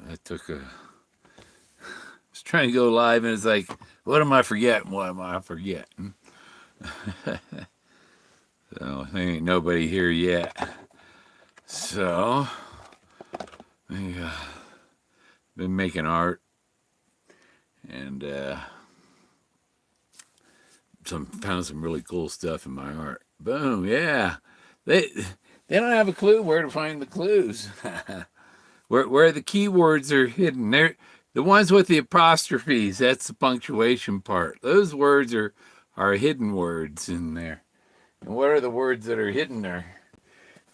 I was trying to go live, and it's like, what am I forgetting? What am I forgetting? So there ain't nobody here yet. So I been making art and found some really cool stuff in my art. Boom, yeah. They they don't have a clue where to find the clues. where the keywords are hidden. They're the ones with the apostrophes. That's the punctuation part. Those words are hidden words in there. And what are the words that are hidden there?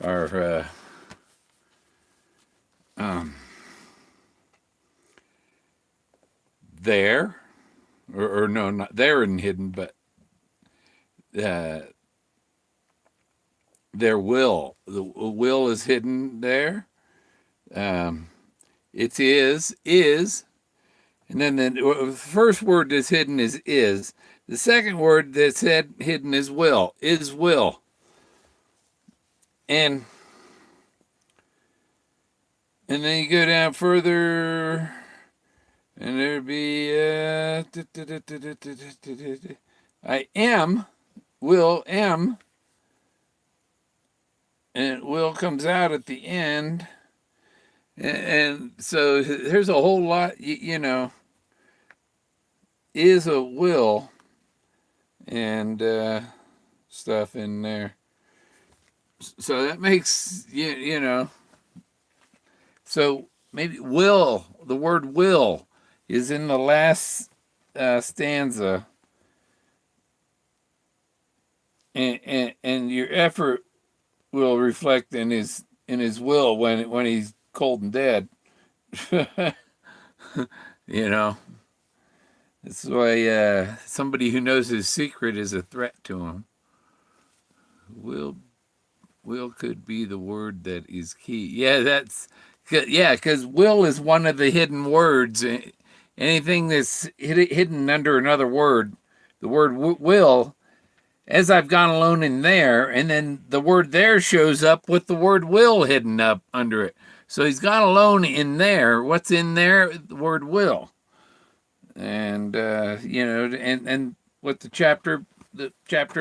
Are there, or no, not there and hidden, but uh, their will. The will is hidden there. Um, it is, and then the first word that's hidden is is. The second word that's hidden is will, and then you go down further, and there'd be I am, will am, and will comes out at the end. And so there's a whole lot, is a will and stuff in there. So that makes, so maybe will, the word will is in the last stanza. And your effort will reflect in his will when he's cold and dead. you know that's why somebody who knows his secret is a threat to him. Will could be the word that is key. Because will is one of the hidden words. Anything that's hidden under another word, the word will, as I've gone alone in there, and then the word there shows up with the word will hidden up under it. So he's gone alone in there. What's in there? The word will. And and what the chapter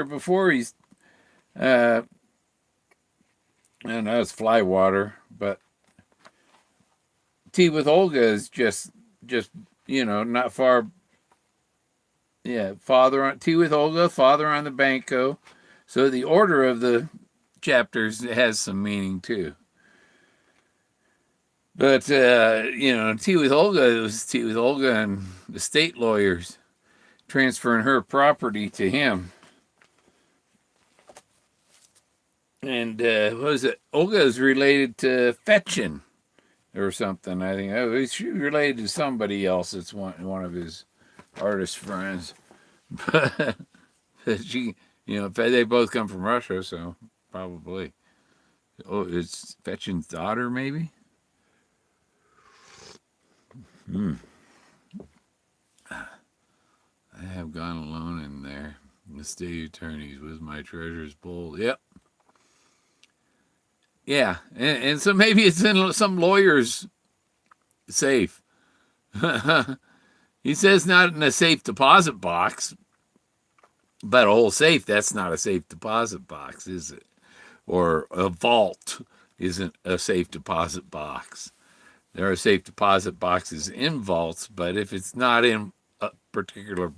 before, he's I don't know, it's fly water, but tea with Olga is just not far. Yeah, father on tea with Olga, father on the banco. So the order of the chapters has some meaning too. But tea with Olga, it was tea with Olga and the state lawyers transferring her property to him. And what was it? Olga is related to Fetchin or something, I think. She's related to somebody else that's one of his artist friends. But she, they both come from Russia, so probably. Oh, it's Fetchin's daughter, maybe? I have gone alone in there. The state attorneys with my treasures bold. Yep. Yeah, and so maybe it's in some lawyer's safe. He says not in a safe deposit box, but a whole safe, that's not a safe deposit box, is it? Or a vault isn't a safe deposit box. There are safe deposit boxes in vaults, but if it's not in a particular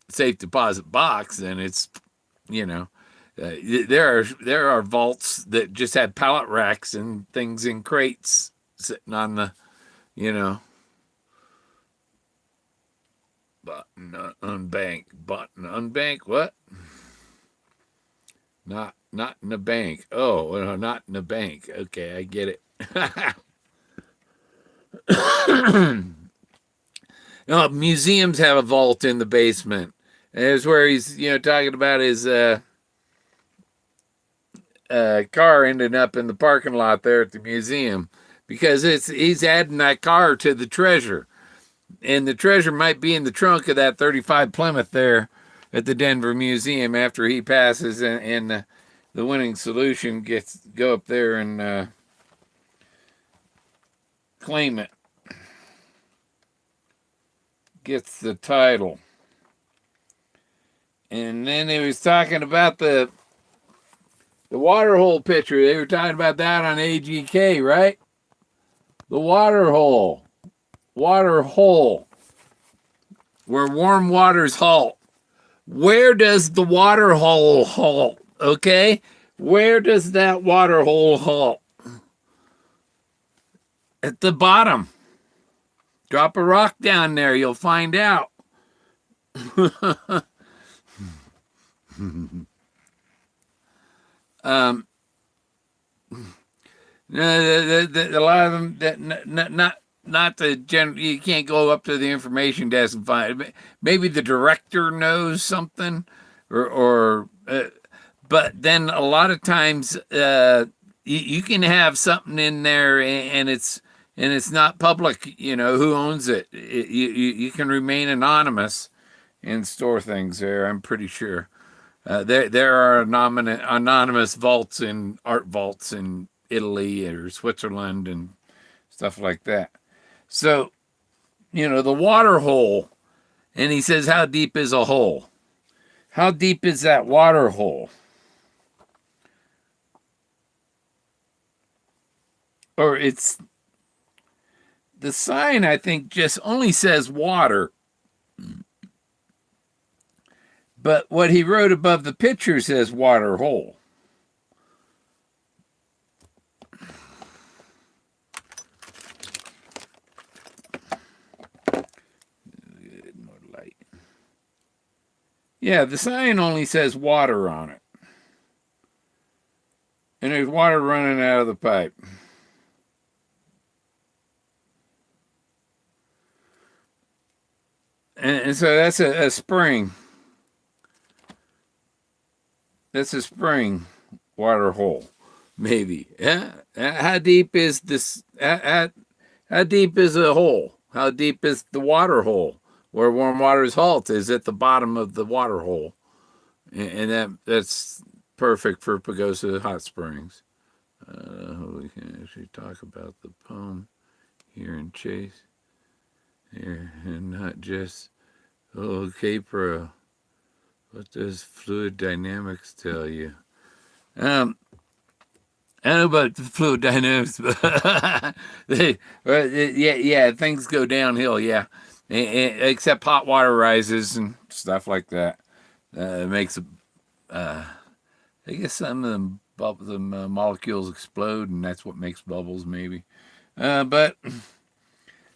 safe deposit box, then it's, there are vaults that just have pallet racks and things in crates sitting on the, button unbank what? Not in a bank. Oh, no, not in a bank. Okay, I get it. Museums have a vault in the basement. And it's where he's, talking about his car ending up in the parking lot there at the museum, because he's adding that car to the treasure, and the treasure might be in the trunk of that 35 Plymouth there at the Denver Museum after he passes, and the winning solution go up there and claimant gets the title. And then he was talking about the waterhole picture. They were talking about that on AGK, right? The waterhole. Waterhole. Where warm waters halt. Where does the waterhole halt? Okay? Where does that waterhole halt? At the bottom. Drop a rock down there. You'll find out. A lot of them that not the general. You can't go up to the information desk and find it. Maybe the director knows something, or but then a lot of times you can have something in there and it's not public. You know who owns it. You can remain anonymous and store things there. I'm pretty sure. There are anonymous vaults in art vaults in Italy or Switzerland and stuff like that. So, the water hole, and he says, how deep is a hole? How deep is that water hole? Or it's, the sign, I think, just only says water. But what he wrote above the picture says water hole. More light. Yeah, the sign only says water on it. And there's water running out of the pipe. And so that's a spring. That's a spring water hole, maybe. Yeah. How deep is this? How deep is a hole? How deep is the water hole? Where warm waters halt is at the bottom of the water hole, and that's perfect for Pagosa Hot Springs. We can actually talk about the poem here in Chase, here, and not just Capra. What does fluid dynamics tell you? I don't know about the fluid dynamics, but things go downhill, yeah. Except hot water rises and stuff like that. It makes, I guess some of the molecules explode, and that's what makes bubbles, maybe. But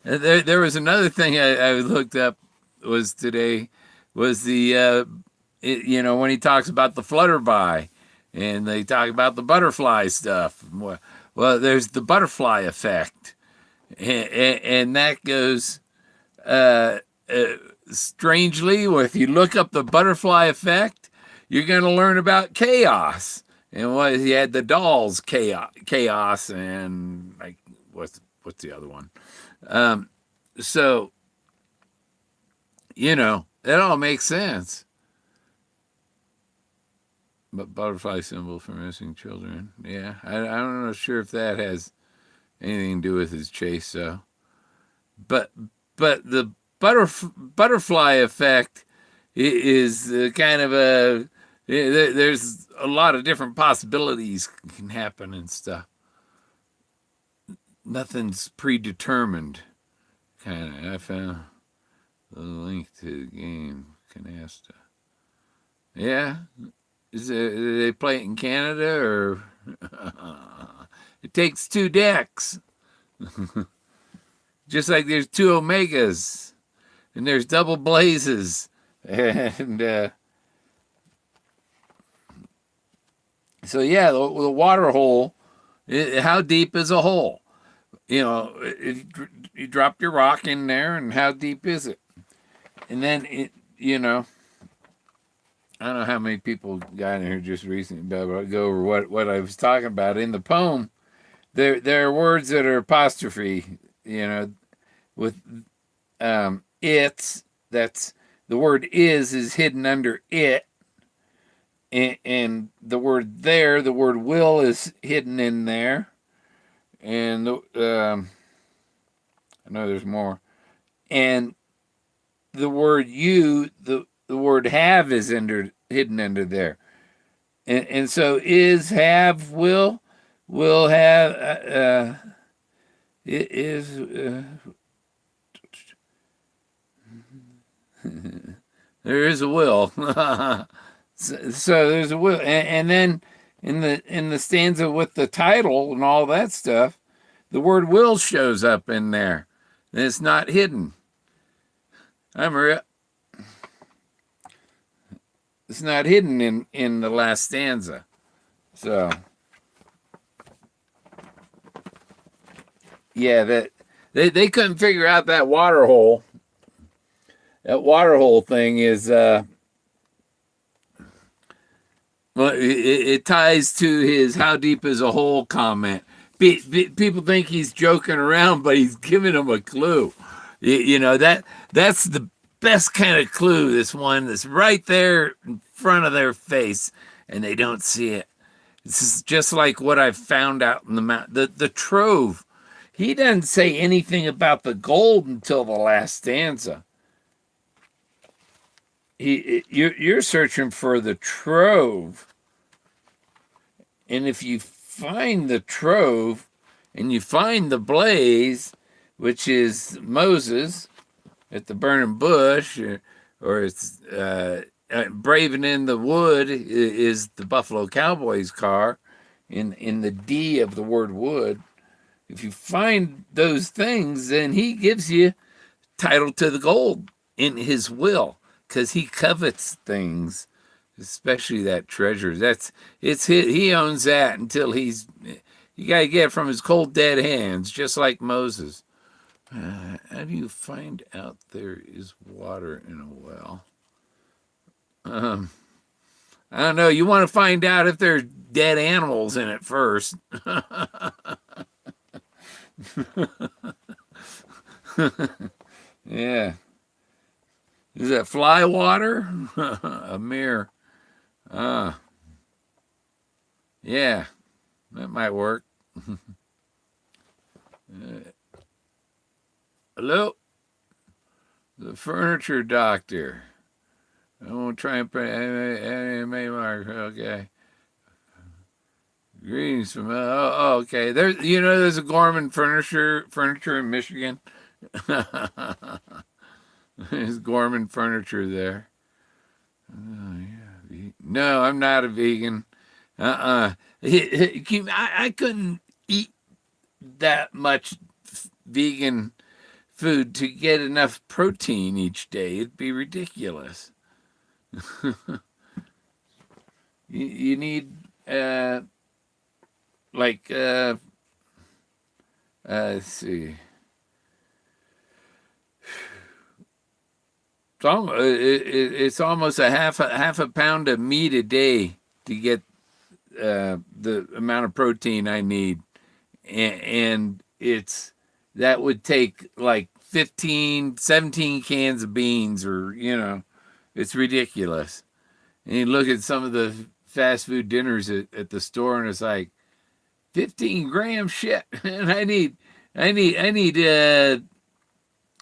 there was another thing I looked up today was the when he talks about the flutterby, and they talk about the butterfly stuff. Well, there's the butterfly effect, and that goes strangely. If you look up the butterfly effect, you're going to learn about chaos. And what he had the dolls chaos, and like what's the other one? So it all makes sense. But butterfly symbol for missing children. Yeah, I'm not sure if that has anything to do with his chase. So, but the butterfly effect is kind of there's a lot of different possibilities can happen and stuff. Nothing's predetermined. Kind of. I found the link to the game. Canasta. Yeah. Do they play it in Canada, or it takes 2 decks? Just like there's 2 Omegas, and there's double blazes, and so yeah, the water hole. How deep is a hole? You drop your rock in there, and how deep is it? And then I don't know how many people got in here just recently, but I'll go over what I was talking about. In the poem, there are words that are apostrophe, with it's, that's, the word is hidden under it, and the word the word will is hidden in there, and know there's more. And the word you, the word have is hidden under there. And so is, have, will have, it is, there is a will. So there's a will. And then in the stanza with the title and all that stuff, the word will shows up in there. And it's not hidden. Hi, Maria. It's not hidden in the last stanza. So yeah, that they couldn't figure out that water hole. That water hole thing is well, it ties to his "how deep is a hole" comment. People think he's joking around, but he's giving them a clue. You know that's the best kind of clue. This one that's right there in front of their face, and they don't see it. This is just like what I found out in the mountain. The trove. He doesn't say anything about the gold until the last stanza. You're searching for the trove, and if you find the trove and you find the blaze, which is Moses at the burning bush, or it's braving in the wood is the Buffalo Cowboys car in the D of the word wood. If you find those things, then he gives you title to the gold in his will, because he covets things, especially that treasure. It's his, he owns that until you got to get it from his cold dead hands, just like Moses. How do you find out there is water in a well? I don't know. You want to find out if there's dead animals in it first. Yeah. Is that fly water? A mirror. Yeah. That might work. Hello? The furniture doctor. I won't try and pray. Mark. Okay. Greetings from okay. There's a Gorman furniture in Michigan. There's Gorman furniture there. Yeah. No, I'm not a vegan. I couldn't eat that much vegan food to get enough protein each day. It'd be ridiculous. You need let's see. It's almost a half a pound of meat a day to get the amount of protein I need, and that would take like 15, 17 cans of beans, or it's ridiculous. And you look at some of the fast food dinners at the store, and it's like 15 grams, shit. And I need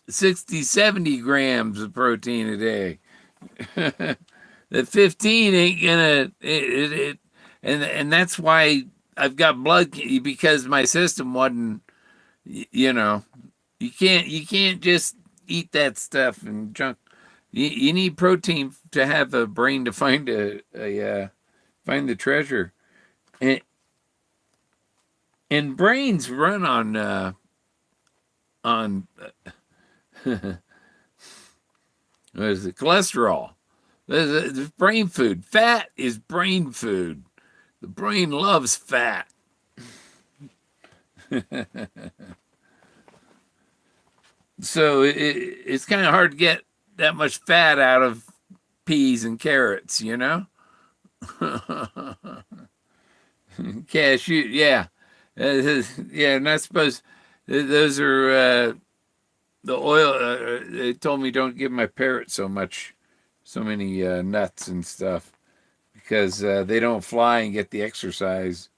60, 70 grams of protein a day. The 15 ain't gonna and that's why I've got blood, because my system wasn't, you can't just eat that stuff and junk. You need protein to have a brain to find find the treasure, and brains run on what is it? Cholesterol. There's brain food. Fat is brain food. The brain loves fat. So it's kind of hard to get that much fat out of peas and carrots, Cashew, yeah. Yeah, and I suppose those are the oil. They told me don't give my parrot so many nuts and stuff, because they don't fly and get the exercise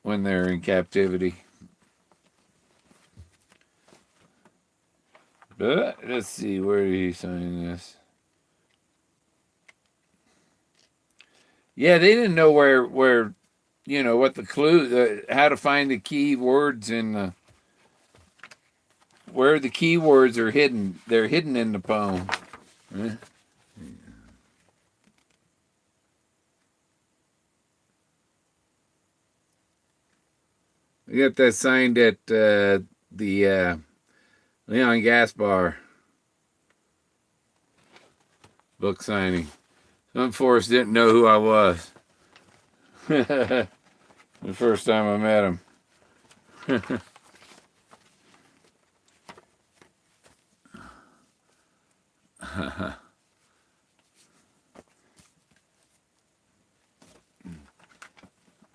when they're in captivity. Let's see, where did he sign this? Yeah, they didn't know where what the clue, how to find the key words in the where the keywords are hidden. They're hidden in the poem. Eh? We got that signed at the Leon Gaspar book signing. Some Forrest didn't know who I was the first time I met him.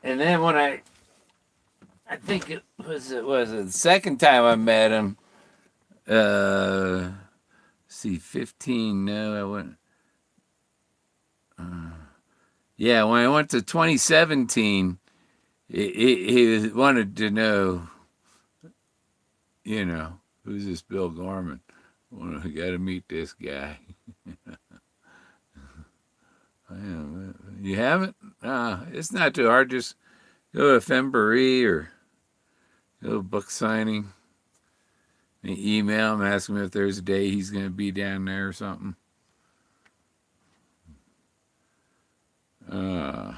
And then when I think it was the second time I met him. See, 15. No, I went. Yeah, when I went to 2017, he wanted to know, who's this Bill Gorman? Well, I got to meet this guy. You haven't? It's not too hard. Just go to Fenn or go to book signing. And email him, ask him if there's a day he's going to be down there or something. I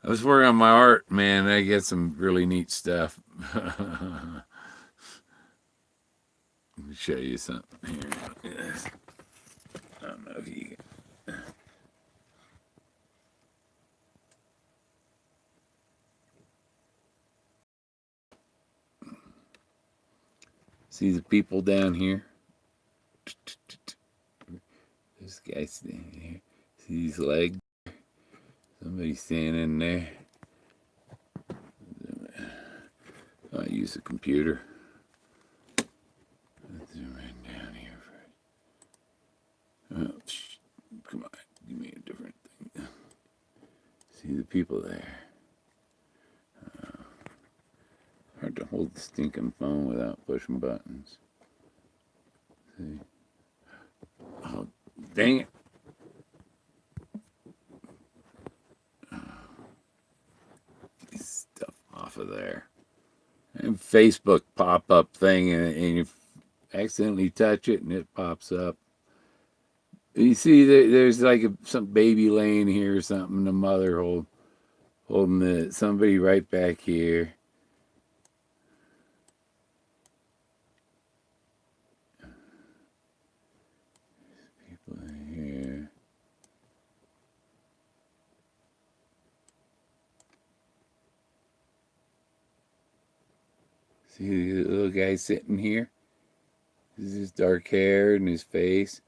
was working on my art, man. I get some really neat stuff. Let me show you something here. I don't know if you can. See the people down here? This guy standing here. See these legs? Somebody standing there. I use a computer. Let's zoom in down here first. Oh, come on, give me a different thing. See the people there. Hard to hold the stinking phone without pushing buttons. See? Oh, dang it. Get stuff off of there. And Facebook pop-up thing, and you accidentally touch it, and it pops up. You see, there's like some baby laying here or something. The mother holding somebody right back here. People here. See the little guy sitting here? This is his dark hair and his face.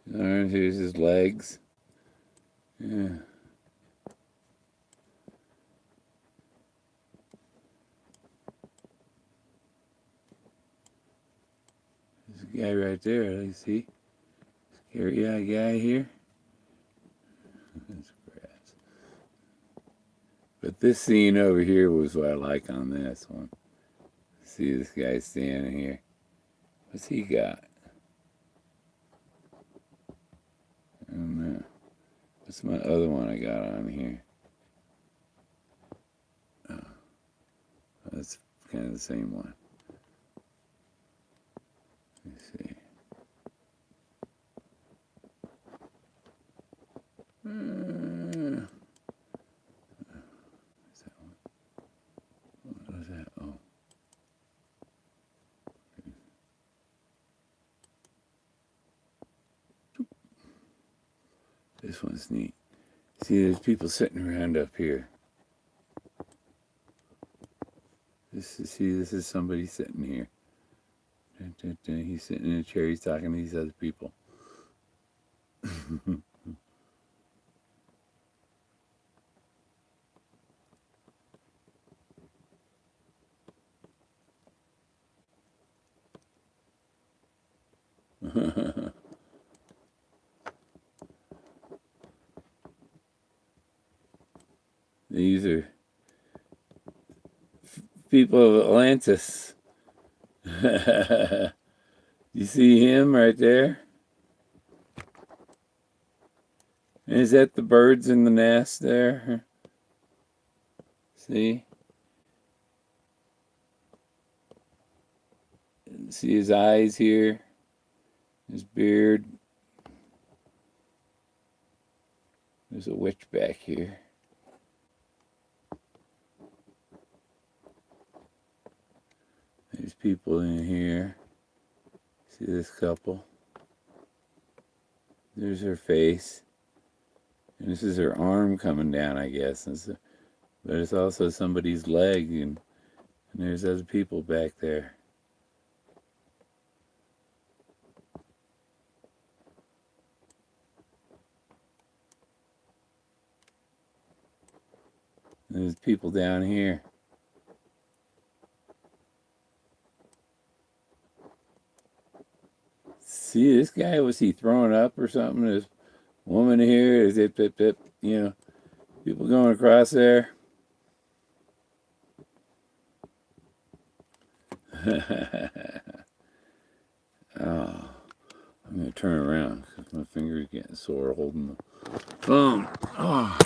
Here's his legs. Yeah. There's a guy right there. Let me see. Yeah, guy here. That's grass. But this scene over here was what I like on this one. See this guy standing here. What's he got? I don't know. What's my other one I got on here? Oh, that's kind of the same one. Let's see. What's that one? What was that? Oh. This one's neat. See, there's people sitting around up here. This is somebody sitting here. He's sitting in a chair. He's talking to these other people. These are people of Atlantis. You see him right there? Is that the birds in the nest there? See? See his eyes here? His beard? There's a witch back here. There's people in here. See this couple? There's her face. And this is her arm coming down, I guess. But it's also somebody's leg, and there's other people back there. There's people down here. See, this guy, was he throwing up or something? This woman here, is it, you know, people going across there. Oh, I'm going to turn around because my finger's getting sore holding the phone. Oh.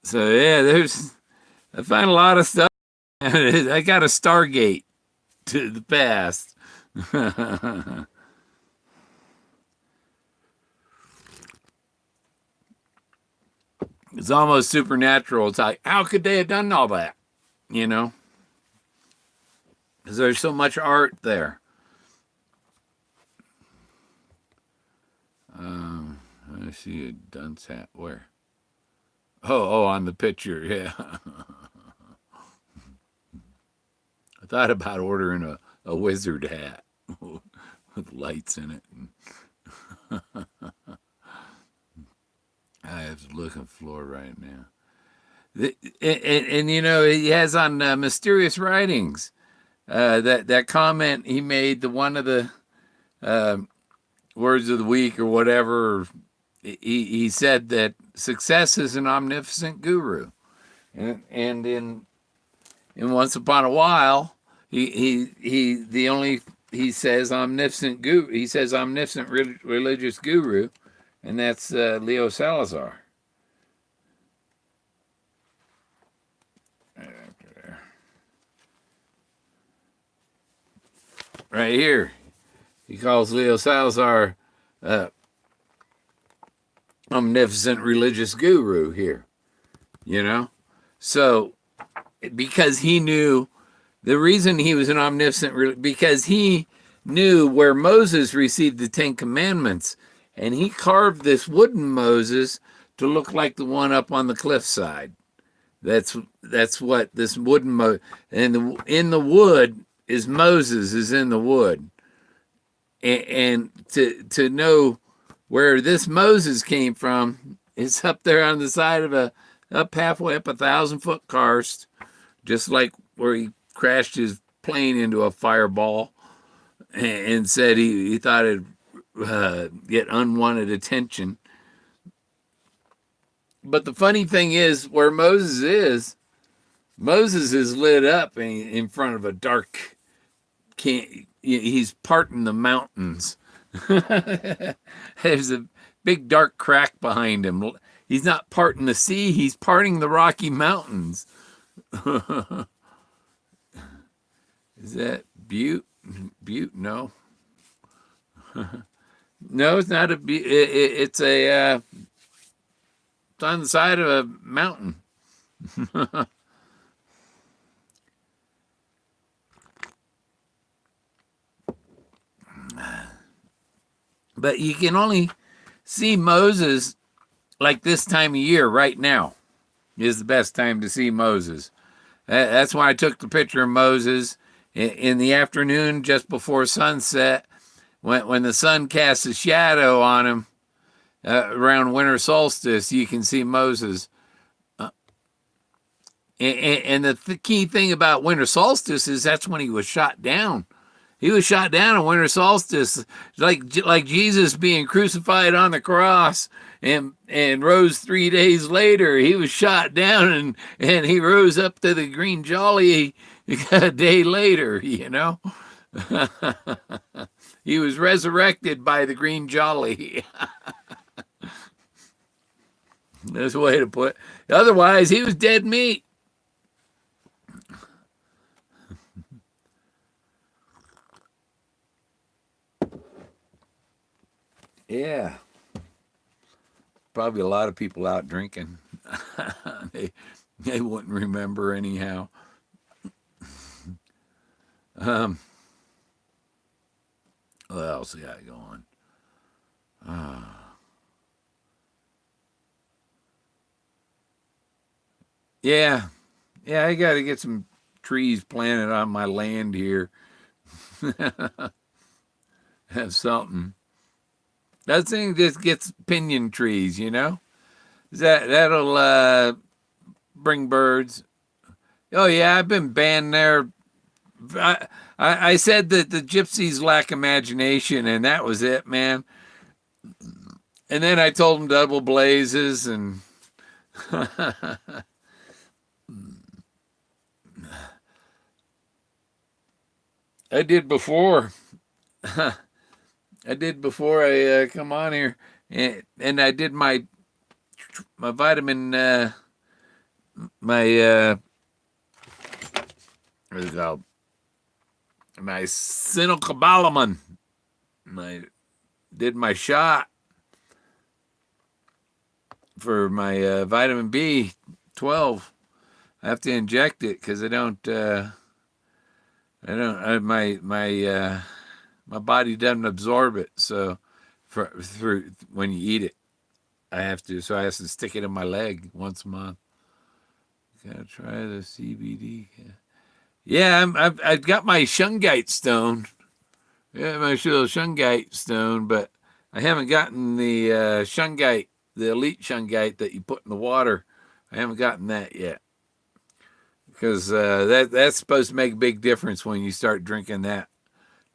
So, yeah, I find a lot of stuff. I got a Stargate to the past. It's almost supernatural. It's like, how could they have done all that? You know? Because there's so much art there. I see a dunce hat. Where? Oh, on the picture, yeah. I thought about ordering a wizard hat with lights in it. I have to look at the floor right now. And you know, he has on Mysterious Writings, that comment he made, the one of the words of the week or whatever, he said that success is an omnipotent guru. And in Once Upon a While, he says omnipotent guru. He says omnipotent religious guru, and that's Leo Salazar. Right here, he calls Leo Salazar omnipotent religious guru here. You know, so because he knew the reason he was an omnipotent, because he knew where Moses received the Ten Commandments, and he carved this wooden Moses to look like the one up on the cliffside. That's what this wooden and in the wood is Moses is in the wood, and to know where this Moses came from, it's up there on the side of up halfway up 1,000-foot karst, just like where he crashed his plane into a fireball, and said he thought it'd get unwanted attention. But the funny thing is, where Moses is lit up in front of a dark. He's parting the mountains. There's a big dark crack behind him. He's not parting the sea, he's parting the Rocky Mountains. Is that Butte? Butte? No. No, it's not a Butte. It's on the side of a mountain. But you can only see Moses like this time of year. Right now is the best time to see Moses. That's why I took the picture of Moses in the afternoon just before sunset, when the sun casts a shadow on him around winter solstice. You can see Moses. And the key thing about winter solstice is that's when he was shot down. He was shot down on winter solstice, like Jesus being crucified on the cross and rose 3 days later. He was shot down and he rose up to the green jolly a day later, you know. He was resurrected by the green jolly. That's the way to put it. Otherwise, he was dead meat. Yeah. Probably a lot of people out drinking. they, they wouldn't remember anyhow. Um, what else we got going? Yeah. Yeah, I got to get some trees planted on my land here. Have something. That thing just gets pinyon trees, you know? That'll bring birds. Oh yeah, I've been banned there. I said that the gypsies lack imagination, and that was it, man. And then I told them double blazes, and I did before. I did before I come on here, and I did my vitamin my what is it called? My cinocobalamin. I did my shot for my vitamin B12. I have to inject it because I don't. My body doesn't absorb it. So through when you eat it, I have to. So I have to stick it in my leg once a month. Gotta try the CBD. Yeah, I've got my shungite stone. Yeah, my little shungite stone, but I haven't gotten the shungite, the elite shungite that you put in the water. I haven't gotten that yet because that's supposed to make a big difference when you start drinking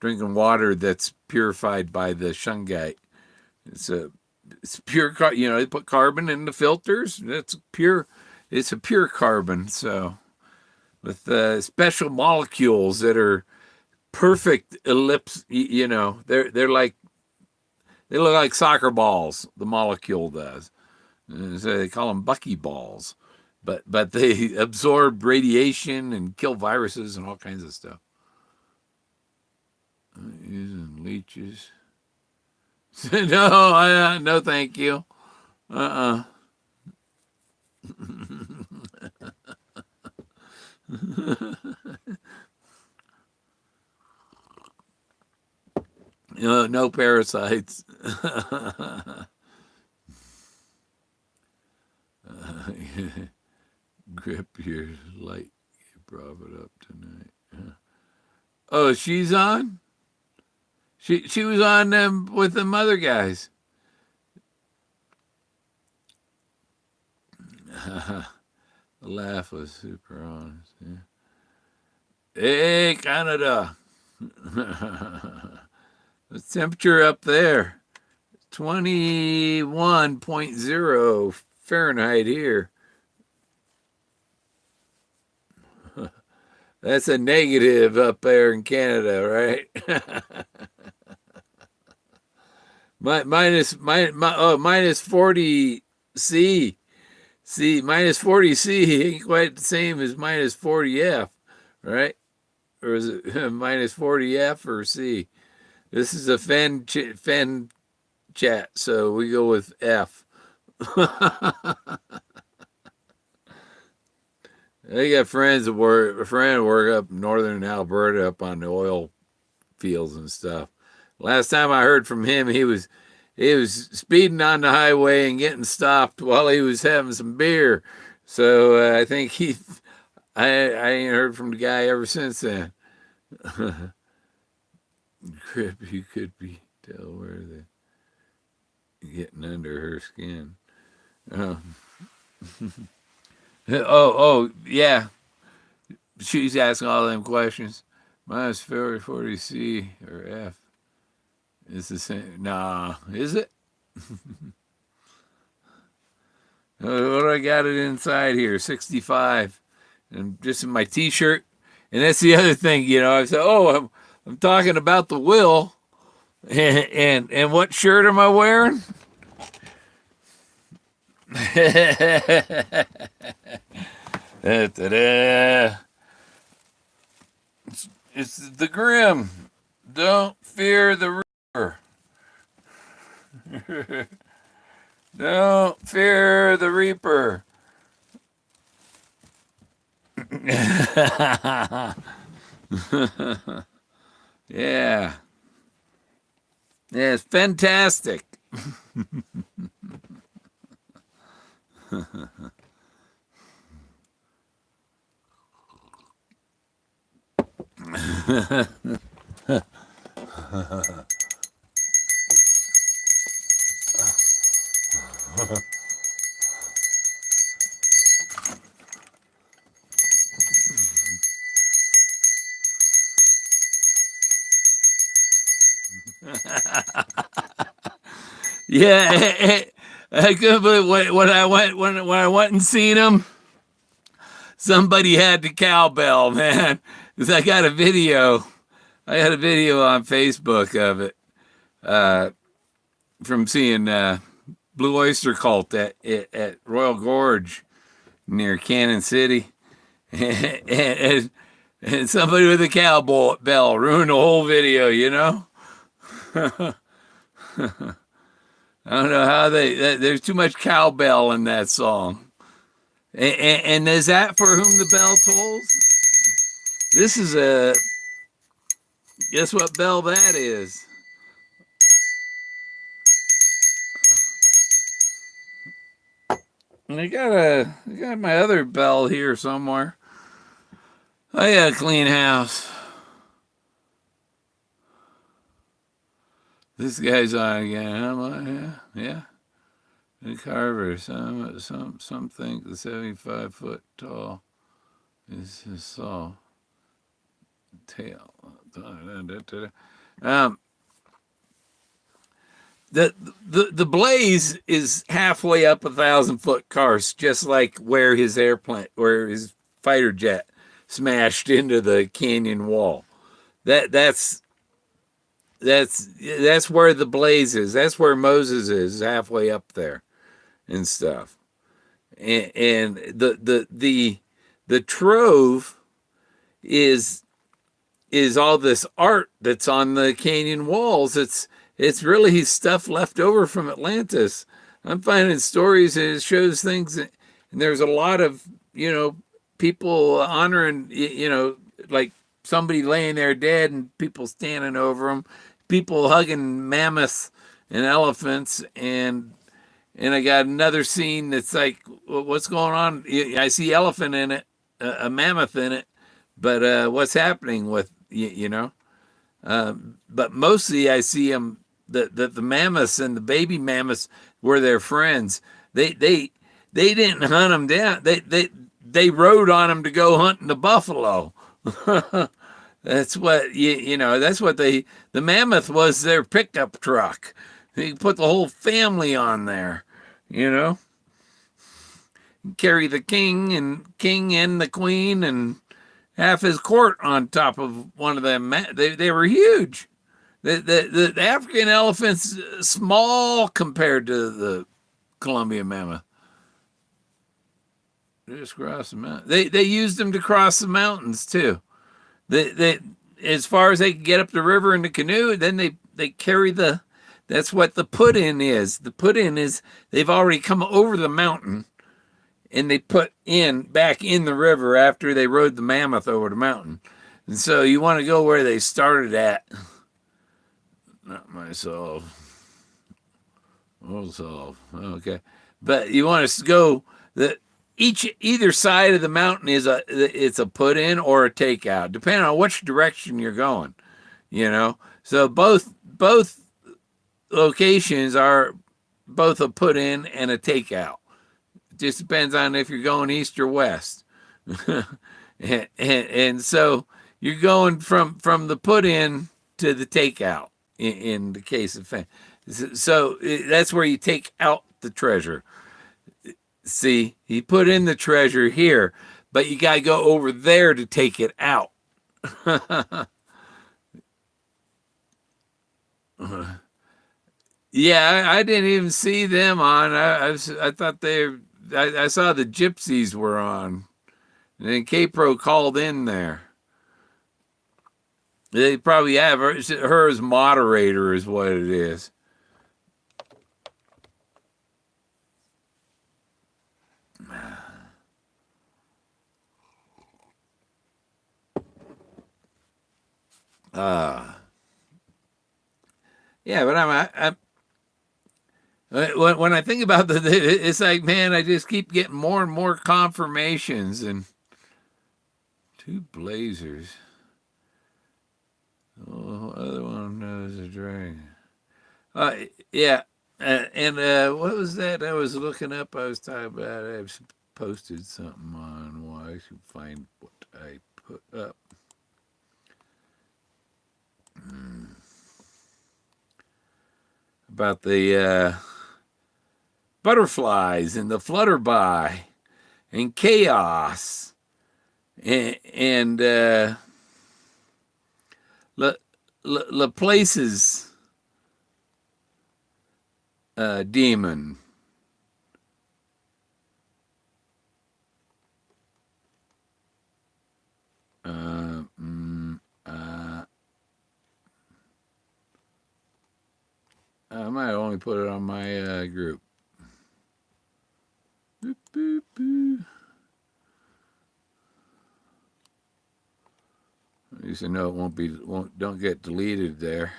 water that's purified by the shungite. It's pure, they put carbon in the filters. That's pure. It's a pure carbon. So with special molecules that are perfect ellipse, they're like they look like soccer balls. The molecule does. So they call them buckyballs, but they absorb radiation and kill viruses and all kinds of stuff. Using leeches. No, thank you. Uh no parasites. Grip your light. You brought it up tonight. Oh, she's on. She was on them with them other guys. The laugh was super honest. Yeah. Hey, Canada. The temperature up there, 21.0 Fahrenheit here. That's a negative up there in Canada, right? Minus 40 C. See, minus 40 C ain't quite the same as minus 40 F, right? Or is it minus 40 F or C? This is a Fenn chat, so we go with F. I got friends that work. A friend work up northern Alberta, up on the oil fields and stuff. Last time I heard from him, he was speeding on the highway and getting stopped while he was having some beer. So I think I ain't heard from the guy ever since then. Grip, you could be tell where they're getting under her skin. Oh, oh, yeah. She's asking all them questions. Minus 40 C or F. It's the same. Nah, is it? What do I got it inside here? 65. And just in my t-shirt. And that's the other thing, I said, I'm talking about the will. And what shirt am I wearing? Da-da-da. It's the Grim. Don't fear the Reaper. Don't fear the Reaper. Yeah. Yeah, it's fantastic. Yeah, I couldn't believe when I went and seen him. Somebody had the cowbell, man. 'Cause I got a video. I got a video on Facebook of it from seeing Blue Oyster Cult at Royal Gorge near Cannon City, and somebody with a cowbell ruined the whole video. You know. I don't know how there's too much cowbell in that song. And is that for whom the bell tolls? This is guess what bell that is? And I got my other bell here somewhere. I got a clean house. This guy's on again. Yeah. The Carver, some think the 75-foot tall is his saw tail. The blaze is halfway up 1,000-foot karst, just like where his fighter jet smashed into the canyon wall. That's where the blaze is. That's where Moses is halfway up there and stuff. And the trove is all this art that's on the canyon walls. It's really stuff left over from Atlantis. I'm finding stories and it shows things, and there's a lot of, people honoring, like somebody laying there dead and people standing over them, people hugging mammoths and elephants, and I got another scene that's like, what's going on? I see elephant in it, a mammoth in it, but what's happening with, but mostly I see them, the mammoths and the baby mammoths were their friends. They didn't hunt them down. They rode on them to go hunting the buffalo. That's what that's what the mammoth was, their pickup truck. They put the whole family on there, carry the king and the queen and half his court on top of one of them. They were huge. The African elephant's small compared to the Colombian mammoth. They just cross the mountain. They used them to cross the mountains too. They as far as they can get up the river in the canoe, then they carry that's what the put in is. The put in is they've already come over the mountain and they put back in the river after they rode the mammoth over the mountain. And so you want to go where they started at. Not myself. Myself. Okay. But you want to go either side of the mountain it's a put in or a takeout, depending on which direction you're going. So both locations are both a put in and a takeout. It just depends on if you're going east or west. and so you're going from the put in to the takeout in the case of Fenn. So that's where you take out the treasure. See, he put in the treasure here, but you got to go over there to take it out. Yeah, I didn't even see them on. I thought I saw the Gypsies were on. And then K-Pro called in there. They probably have her as moderator is what it is. Uh, yeah, but when I think about it's like, man, I just keep getting more and more confirmations and two Blazers. Oh, other one knows a dragon. Uh, yeah, what was that I was looking up? I was talking about. I posted something on. Well, I should find what I put up. About the butterflies and the flutterby and chaos and Laplace's demon. I might only put it on my group. Boop, boop, boop. At least I know it don't get deleted there.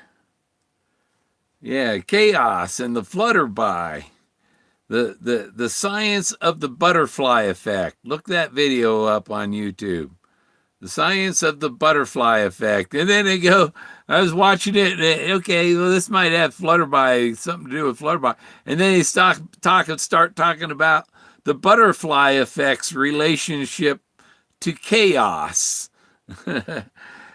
Yeah, chaos and the flutterby. The science of the butterfly effect. Look that video up on YouTube. The science of the butterfly effect. And then they go, I was watching it, okay, well, this might have flutterby, something to do with flutterby. And then they start talking about the butterfly effect's relationship to chaos. And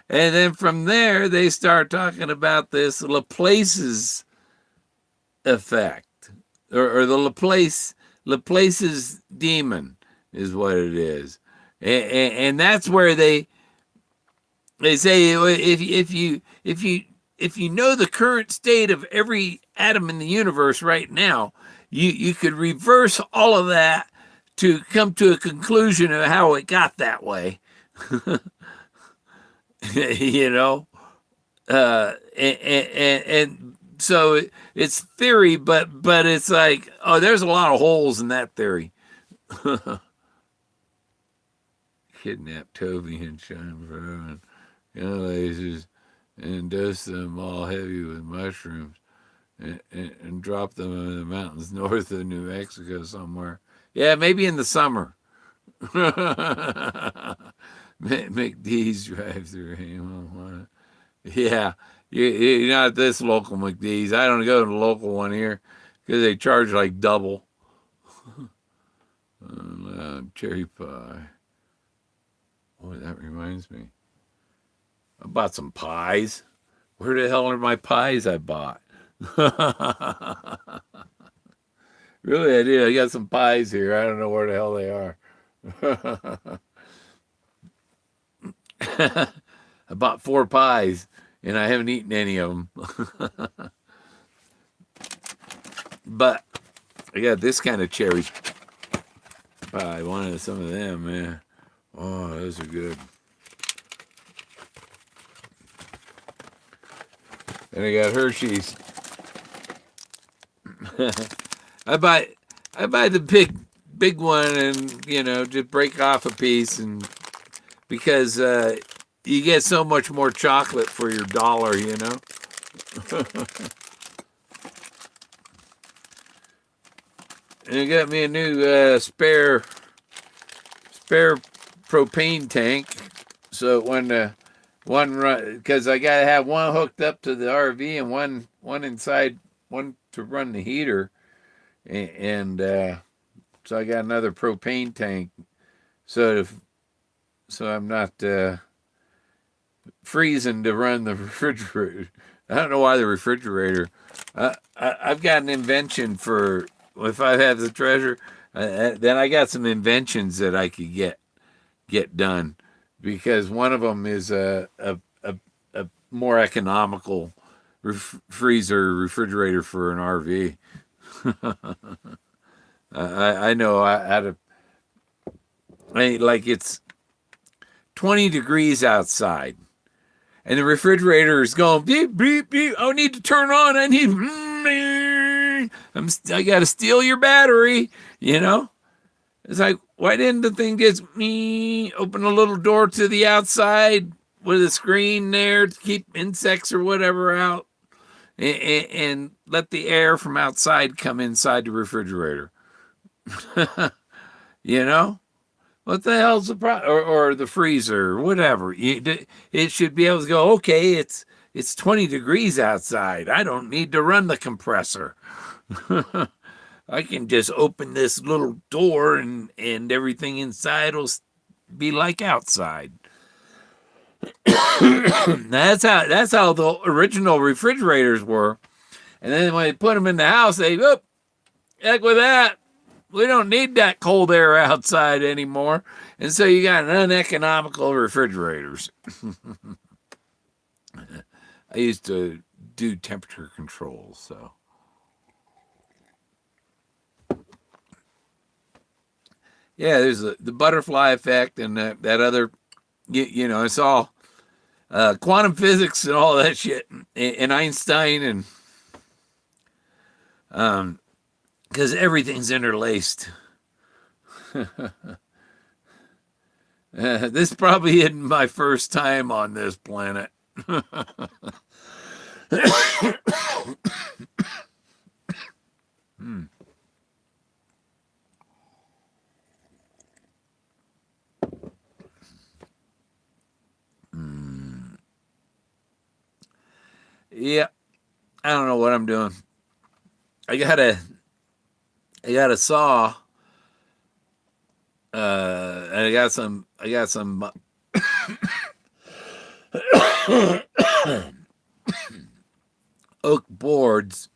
then from there, they start talking about this Laplace's effect, or the Laplace's demon is what it is. And that's where they say if you know the current state of every atom in the universe right now, you could reverse all of that to come to a conclusion of how it got that way. You know, and so it's theory, but it's like, oh, there's a lot of holes in that theory. Kidnap Toby and Sean Brown, lasers, and dose them all heavy with mushrooms, and drop them in the mountains north of New Mexico somewhere. Yeah, maybe in the summer. McDee's drive-through. Yeah, you're not this local McDee's. I don't go to the local one here because they charge like double. Cherry pie. Boy, that reminds me. I bought some pies. Where the hell are my pies I bought? Really, I did. I got some pies here. I don't know where the hell they are. I bought 4 pies, and I haven't eaten any of them. But I got this kind of cherry pie. I wanted some of them, man. Oh, those are good. And I got Hershey's. I buy the big one, and just break off a piece, and because you get so much more chocolate for your dollar, And it got me a new spare propane tank, so when one run, because I gotta have one hooked up to the RV and one inside, one to run the heater, and so I got another propane tank, so I'm not freezing to run the refrigerator. I don't know why the refrigerator. I've got an invention for if I have the treasure. Then I got some inventions that I could get done, because one of them is a more economical freezer refrigerator for an RV. I know I had a like it's 20 degrees outside, and the refrigerator is going beep beep beep. I need to turn on. I got to steal your battery. You know, it's like, why didn't the thing just open a little door to the outside with a screen there to keep insects or whatever out, and let the air from outside come inside the refrigerator? You know, what the hell's the problem? Or the freezer, or whatever. It should be able to go, okay, it's 20 degrees outside. I don't need to run the compressor. I can just open this little door and everything inside will be like outside. That's how the original refrigerators were. And then when they put them in the house, heck with that. We don't need that cold air outside anymore. And so you got uneconomical refrigerators. I used to do temperature control, so. Yeah, there's the butterfly effect and that other, it's all quantum physics and all that shit, and Einstein, and because everything's interlaced. This probably isn't my first time on this planet. Hmm. Yeah, I don't know what I'm doing. I got a saw. And I got some oak boards,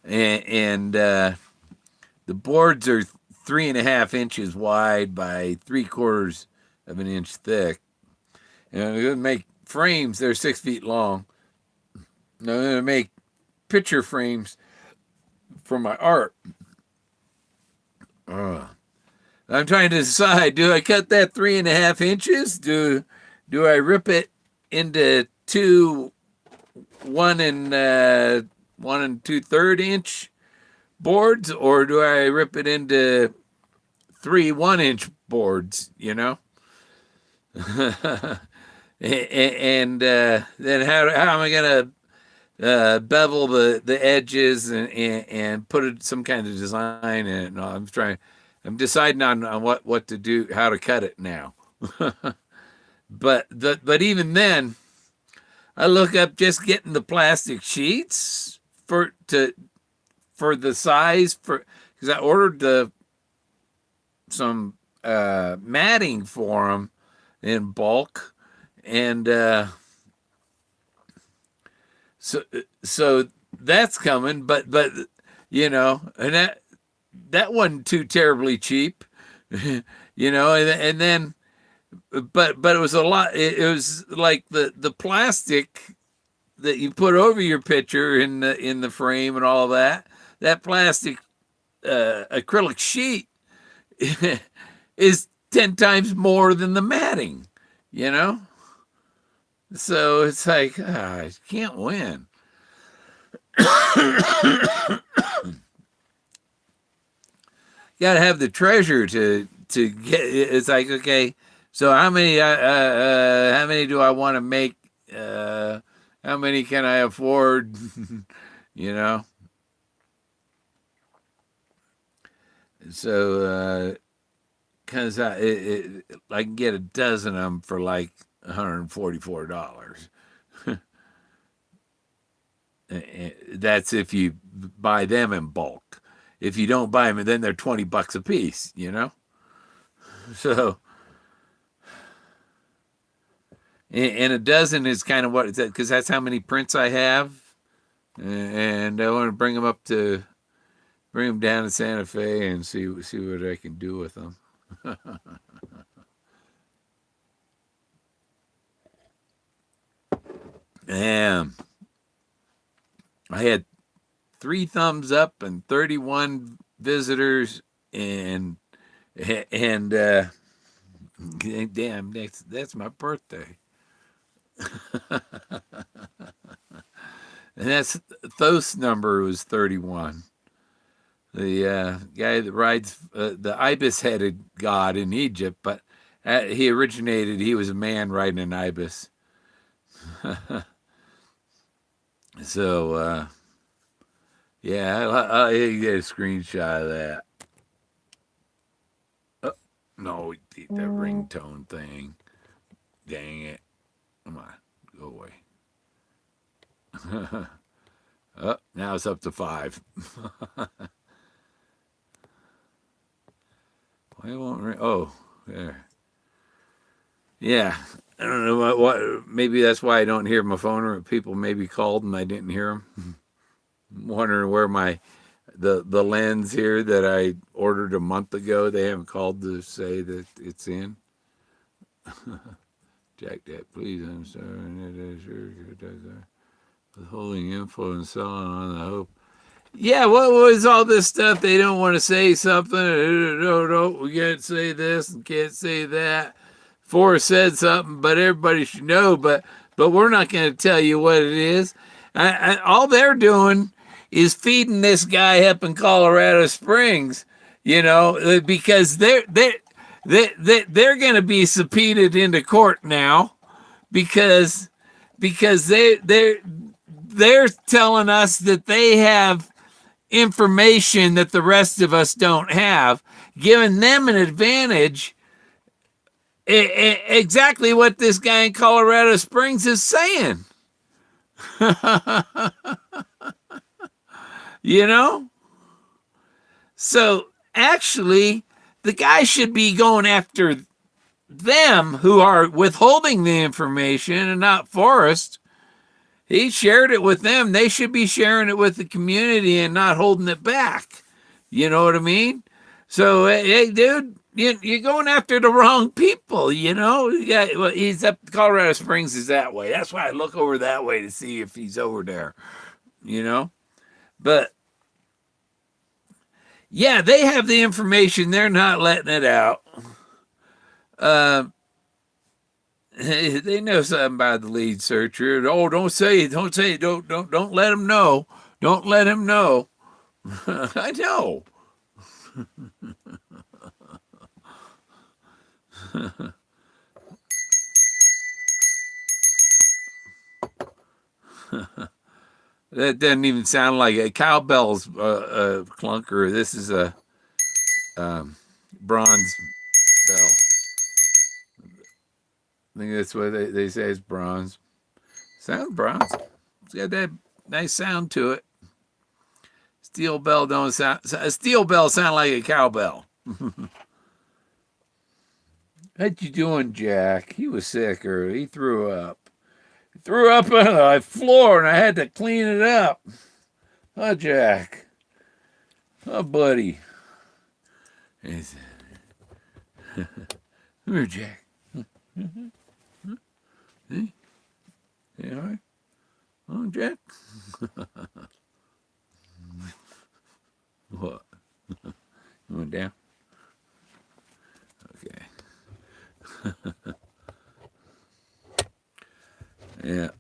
and the boards are 3.5 inches wide by 3/4 of an inch thick. And I'm gonna make frames. They're 6 feet long. And I'm gonna make picture frames for my art. I'm trying to decide: do I cut that 3.5 inches? Do I rip it into two 1 2/3 inch boards, or do I rip it into three 1 inch boards? And then how am I gonna bevel the edges and put some kind of design in it? No, I'm deciding on what to do, how to cut it now. But even then, I look up just getting the plastic sheets for the size, because I ordered some matting for them in bulk, and so that's coming. But and that wasn't too terribly cheap, and then. But it was a lot. It was like the plastic that you put over your picture in the frame and all that. That plastic acrylic sheet is 10 times more than the matting. So it's like, I can't win. Got to have the treasure to get. It's like, okay. So how many do I want to make? How many can I afford? So because I can get a dozen of them for like $144. That's if you buy them in bulk. If you don't buy them, then they're $20 a piece. So. And a dozen is kind of what it's because that's how many prints I have, and I want to bring them down to Santa Fe and see what I can do with them. Damn. I had 3 thumbs up and 31 visitors, and and damn, that's my birthday. And that's Thoth's number was 31. The guy that rides the ibis-headed god in Egypt, but he originated. He was a man riding an ibis. So yeah, I get a screenshot of that. Oh, no, the ringtone thing. Dang it! Come on, go away. Oh, now it's up to 5. Why won't ring? Oh, there. Yeah, I don't know what. Maybe that's why I don't hear my phone. Or people maybe called and I didn't hear them. I'm wondering where the lens here that I ordered a month ago. They haven't called to say that it's in. Jack that, please. I'm sorry. Withholding info and selling on the hope. Yeah, what was all this stuff? They don't want to say something. No, we can't say this and can't say that. Forrest said something, but everybody should know. But we're not going to tell you what it is. All they're doing is feeding this guy up in Colorado Springs, because they're going to be subpoenaed into court now because they're telling us that they have information that the rest of us don't have, giving them an advantage. Exactly what this guy in Colorado Springs is saying. So actually, the guy should be going after them who are withholding the information and not Forrest. He shared it with them. They should be sharing it with the community and not holding it back. You know what I mean? So, hey, dude, you're going after the wrong people, he's up, Colorado Springs is that way. That's why I look over that way to see if he's over there, But, yeah, they have the information. They're not letting it out. They know something about the lead searcher. Oh, don't say it. Don't say it. Don't let him know. Don't let him know. I know. That doesn't even sound like a cowbell's clunker. This is a bronze bell. I think that's what they say is bronze. Sounds bronze. It's got that nice sound to it. Steel bell don't sound. A steel bell sound like a cowbell. What you doing, Jack? He was sick, or he threw up. He threw up on the floor, and I had to clean it up. Oh, Jack. Oh, buddy. Come here, Jack. See? You all right? Oh, Jack. What? You went down? Okay. Yeah.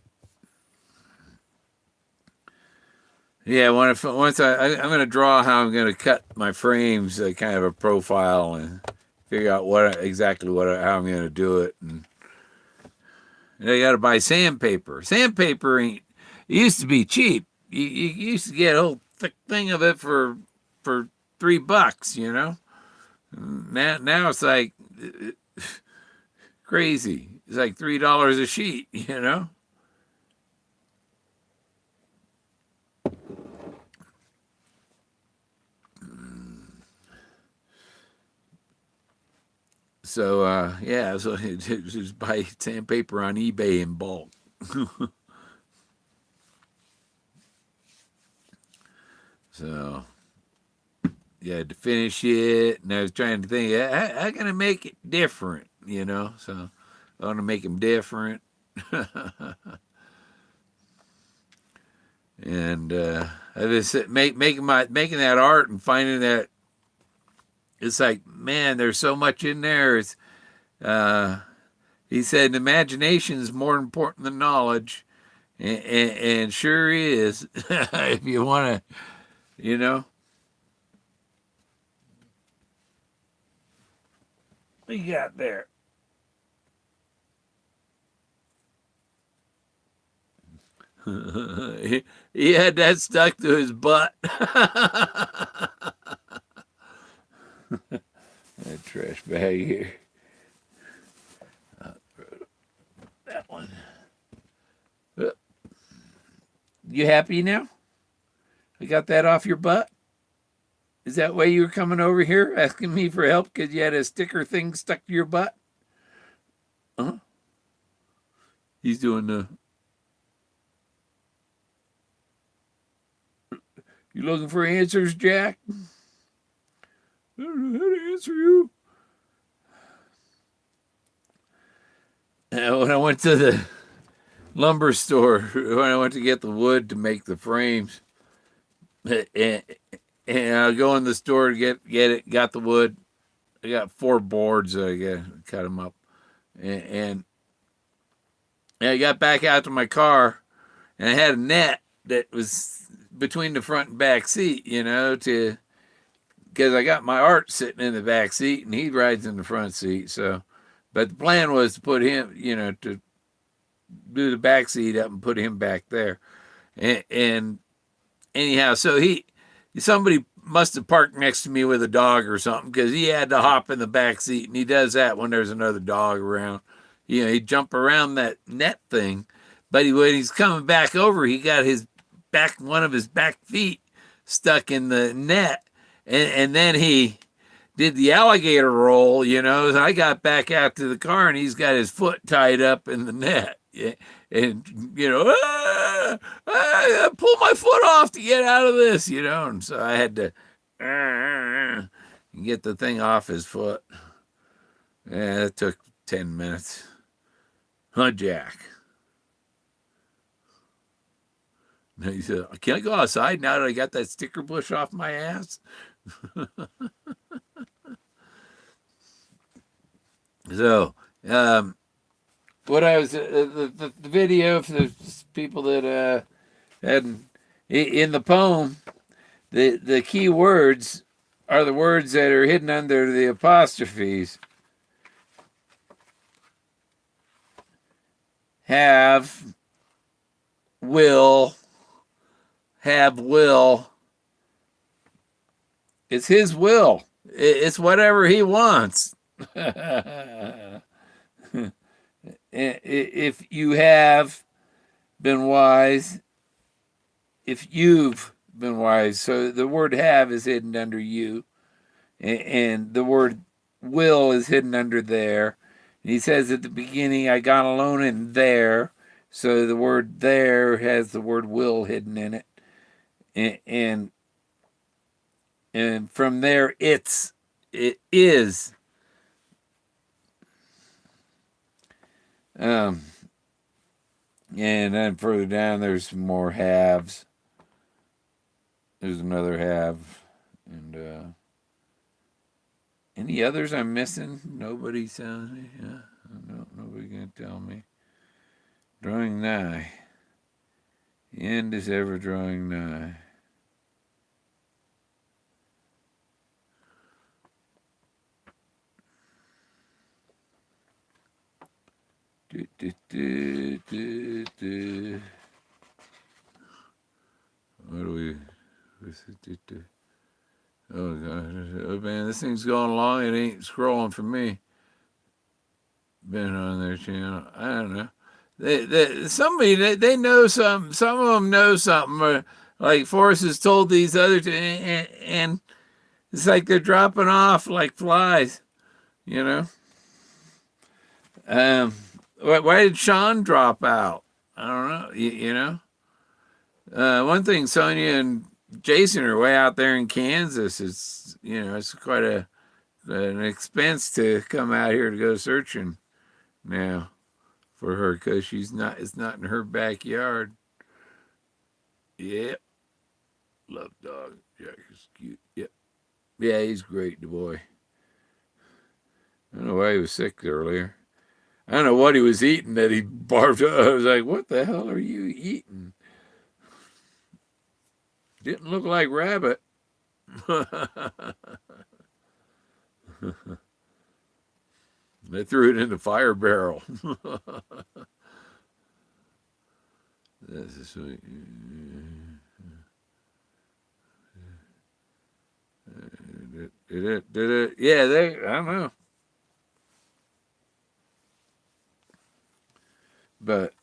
Yeah, once I'm going to draw how I'm going to cut my frames, kind of a profile, and figure out how I'm going to do it. And I got to buy sandpaper. Sandpaper it used to be cheap. You used to get a whole thick thing of it for $3, Now it's like crazy. It's like $3 a sheet, So yeah, so just buy sandpaper on eBay in bulk. So yeah, to finish it, and I was trying to think, how can I make it different, So I want to make them different. And I just making that art and finding that it's like, man, there's so much in there. It's he said imagination is more important than knowledge, and sure is. If you want to, you know, what you got there? He had that stuck to his butt. That trash bag here. That one. You happy now? I got that off your butt? Is that why you were coming over here asking me for help because you had a sticker thing stuck to your butt? Huh? He's doing the. You looking for answers, Jack? I don't know how to answer you. When I went to the lumber store, when I went to get the wood to make the frames, and I go in the store to get it, got the wood. I got 4 boards. I got to cut them up, and I got back out to my car, and I had a net that was between the front and back seat, to because I got my art sitting in the back seat and he rides in the front seat. So, but the plan was to put him, to do the back seat up and put him back there. And anyhow, so somebody must have parked next to me with a dog or something because he had to hop in the back seat, and he does that when there's another dog around. He'd jump around that net thing, but when he's coming back over, he got one of his back feet stuck in the net, and then he did the alligator roll, and I got back out to the car, and he's got his foot tied up in the net. Yeah. And, I pull my foot off to get out of this, and so I had to get the thing off his foot. Yeah, it took 10 minutes. Huh, Jack? And he said, can I go outside now that I got that sticker bush off my ass? So, what I was the video for the people that had in the poem, the key words are the words that are hidden under the apostrophes. Have, will. It's his will. It's whatever he wants. If you have been wise, if you've been wise, so the word have is hidden under you, and the word will is hidden under there. And he says at the beginning, I got alone in there, so the word there has the word will hidden in it, and from there it is. And then further down, there's some more halves. There's another have. And any others I'm missing? Nobody telling me. Yeah, nobody gonna tell me. Drawing nigh. The end is ever drawing nigh. What do we? Oh god! Oh man, this thing's going along. It ain't scrolling for me. Been on their channel. I don't know. They know something. Some of them know something. Like Forrest has told these other two, and it's like they're dropping off like flies. Why did Sean drop out? I don't know. One thing, Sonia and Jason are way out there in Kansas. It's quite an expense to come out here to go searching now for her because it's not in her backyard. Yep. Love dog. Jack is cute. Yep. Yeah, he's great, the boy. I don't know why he was sick earlier. I don't know what he was eating that he barfed up. I was like, what the hell are you eating? Didn't look like rabbit. They threw it in the fire barrel. This is sweet. Did it? Yeah, I don't know. But,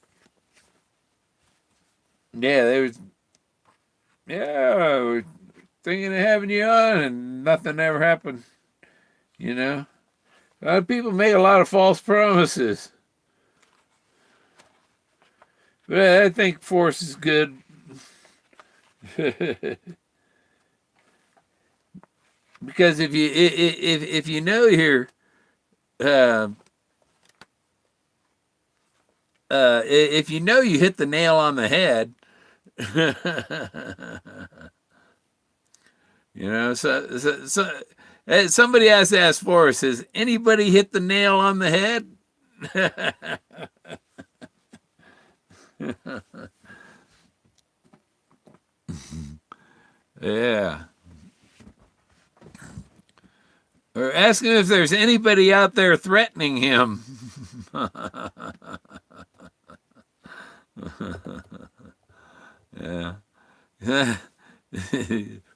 yeah, we're thinking of having you on, and nothing ever happened, you know? A lot of people make a lot of false promises. But I think Forrest is good. Because if you know here, if you know you hit the nail on the head, you know, so somebody has to ask Forrest, has anybody hit the nail on the head? Yeah. Or ask him if there's anybody out there threatening him. Yeah.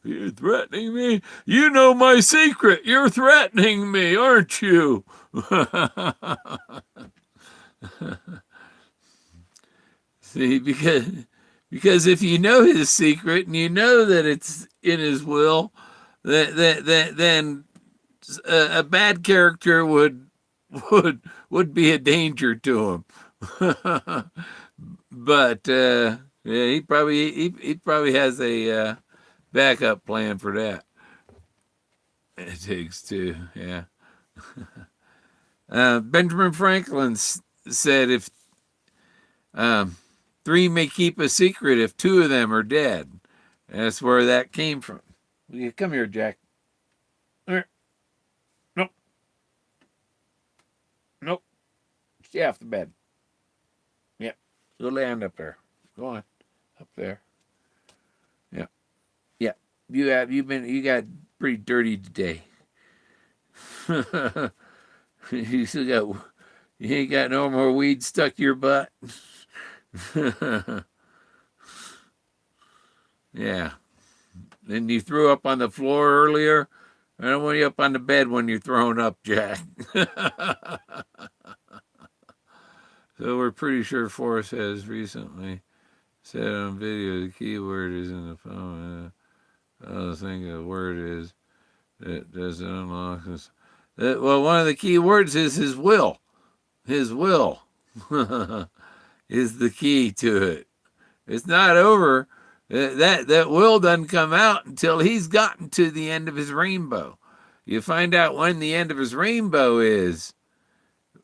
You're threatening me? You know my secret. You're threatening me, aren't you? See, because if you know his secret and you know that it's in his will, then a bad character would be a danger to him. But yeah, he probably has a backup plan for that. It takes two, yeah. Benjamin Franklin said, if three may keep a secret if two of them are dead. That's where that came from. Come here, Jack. Nope. Nope. Stay off the bed. Yep. Go land up there. Go on. Up there. Yeah. Yeah. You got pretty dirty today. You ain't got no more weed stuck to your butt. Yeah. Then you threw up on the floor earlier. I don't want you up on the bed when you're throwing up, Jack. So we're pretty sure Forrest has recently said on video the key word is in the phone. I was thinking the word is that does it unlock this. Well, one of the key words is his will. His will is the key to it. It's not over. That will doesn't come out until he's gotten to the end of his rainbow. You find out when the end of his rainbow is.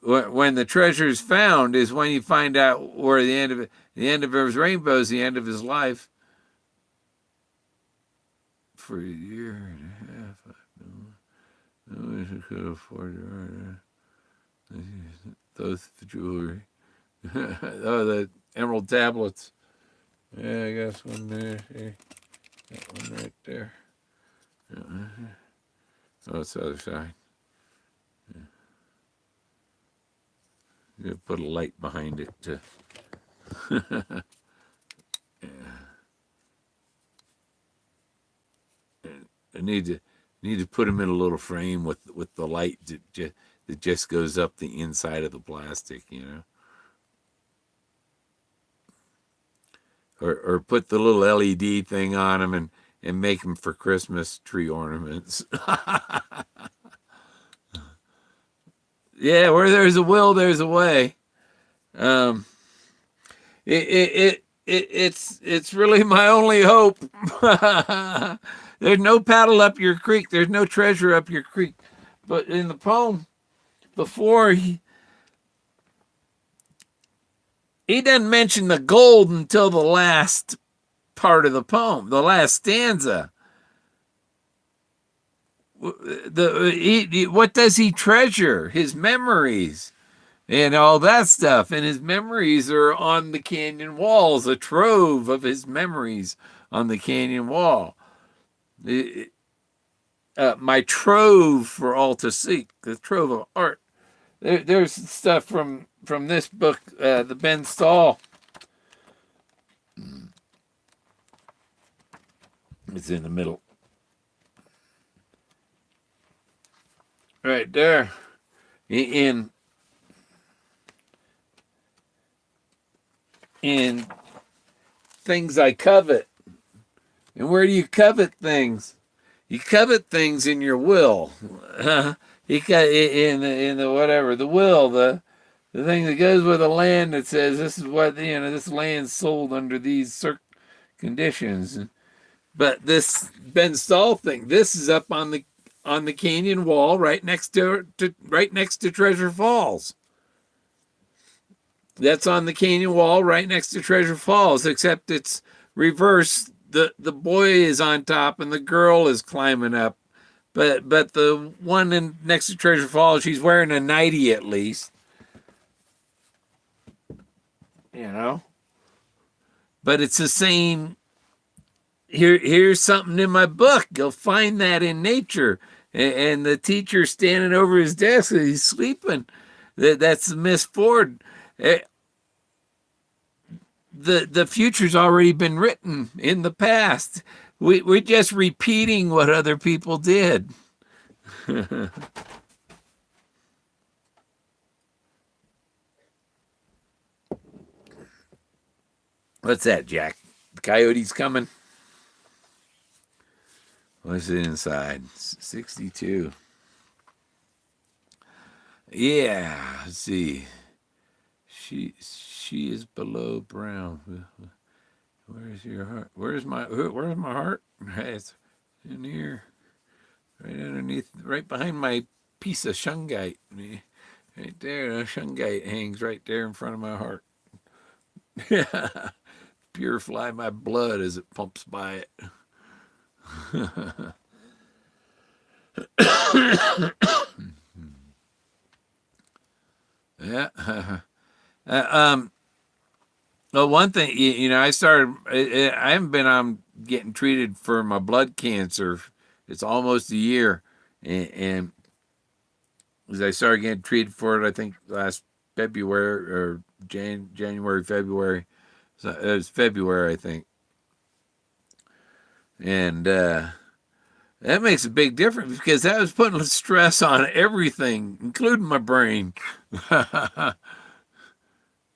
When the treasure is found is when you find out where the end of his rainbow is the end of his life. For a year and a half, I wish I could afford to those jewelry. Oh, the emerald tablets. Yeah, I got one there. See? That one right there. Oh, it's the other side. Yeah. You put a light behind it to. Yeah. I need to put them in a little frame with the light that just goes up the inside of the plastic, you know. Or put the little LED thing on them and make them for Christmas tree ornaments. Yeah, where there's a will, there's a way. It's really my only hope. There's no paddle up your creek. There's no treasure up your creek. But in the poem, before he doesn't mention the gold until the last part of the poem, the last stanza. What does he treasure? His memories and all that stuff. And his memories are on the canyon walls, a trove of his memories on the canyon wall. My trove for all to seek, the trove of art. There's stuff from this book, the Ben Stahl. It's in the middle. Right there. In things I covet. And where do you covet things? You covet things in your will. You got in the whatever, the will, the thing that goes with the land that says this is what, this land's sold under these conditions. But this Ben Stahl thing, this is up on the canyon wall right next to Treasure Falls. That's on the canyon wall right next to Treasure Falls, except it's reversed. The boy is on top and the girl is climbing up. But the one next to Treasure Falls, she's wearing a nightie at least. But it's the same. Here's something in my book. You'll find that in nature. And the teacher standing over his desk, he's sleeping. That's Miss Ford. The future's already been written in the past. We're just repeating what other people did. What's that, Jack? The coyote's coming? What's it inside? 62. Yeah, let's see. She is below brown. Where's your heart? Where's my heart? It's in here. Right underneath, right behind my piece of shungite. Right there, the shungite hangs right there in front of my heart. Purify my blood as it pumps by it. Yeah. Well, one thing, I haven't been on getting treated for my blood cancer. It's almost a year. And as I started getting treated for it, I think last February or January, February. So it was February, I think. And that makes a big difference because that was putting stress on everything, including my brain.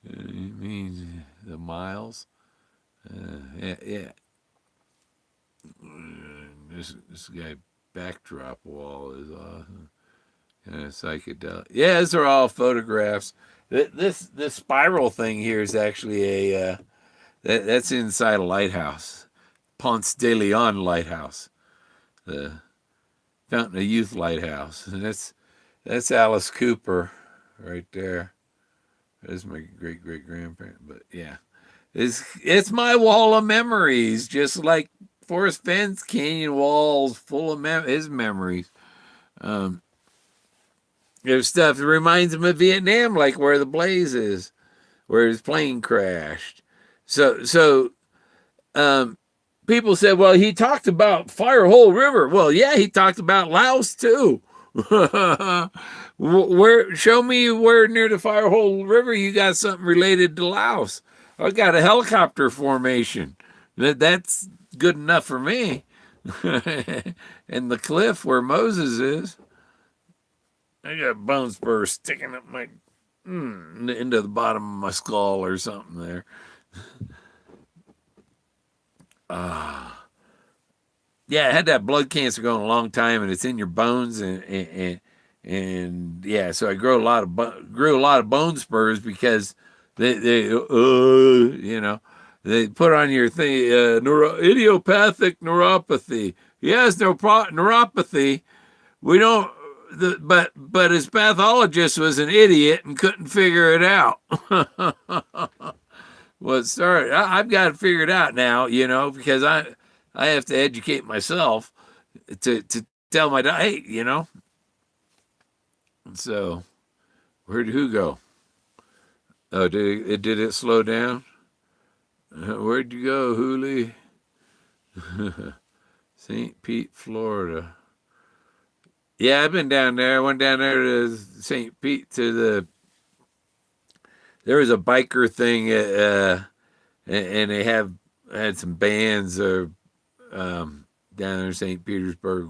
It means the miles. Yeah. This guy backdrop wall is awesome. Kind of psychedelic. Yeah, these are all photographs. This spiral thing here is actually that's inside a lighthouse, Ponce de Leon Lighthouse, the Fountain of Youth Lighthouse, and that's Alice Cooper right there. That's my great grandparent, but yeah, it's my wall of memories, just like Forrest Fenn's canyon walls full of his memories. There's stuff that reminds him of Vietnam, like where the blaze is, where his plane crashed. So people said, well, he talked about Firehole River. Well, yeah, he talked about Laos too. Show me where near the Firehole River you got something related to Laos. I got a helicopter formation. That's good enough for me. And the cliff where Moses is. I got bone spurs sticking up my into the bottom of my skull or something there. Yeah, I had that blood cancer going a long time, and it's in your bones, and yeah, so I grew a lot of bone spurs because they put on your thing idiopathic neuropathy. He has neuropathy. We don't. But his pathologist was an idiot and couldn't figure it out. Well, it started. I've got to figure it out now, because I have to educate myself to tell my dog, hey, So, where'd who go? Oh, did it slow down? Where'd you go, Hooli? St. Pete, Florida. Yeah, I've been down there. I went down there to St. Pete there was a biker thing, and they had some bands down there in St. Petersburg,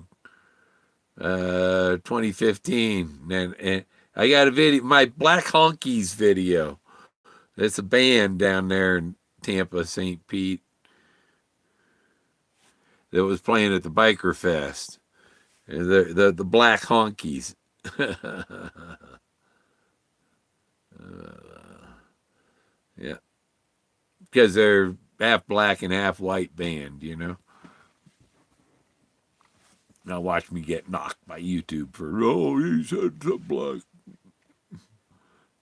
2015, and I got a video, my Black Honkies video. It's a band down there in Tampa, St. Pete, that was playing at the Biker Fest. The Black Honkies. Yeah, because they're half black and half white band. Now watch me get knocked by YouTube for he said something black.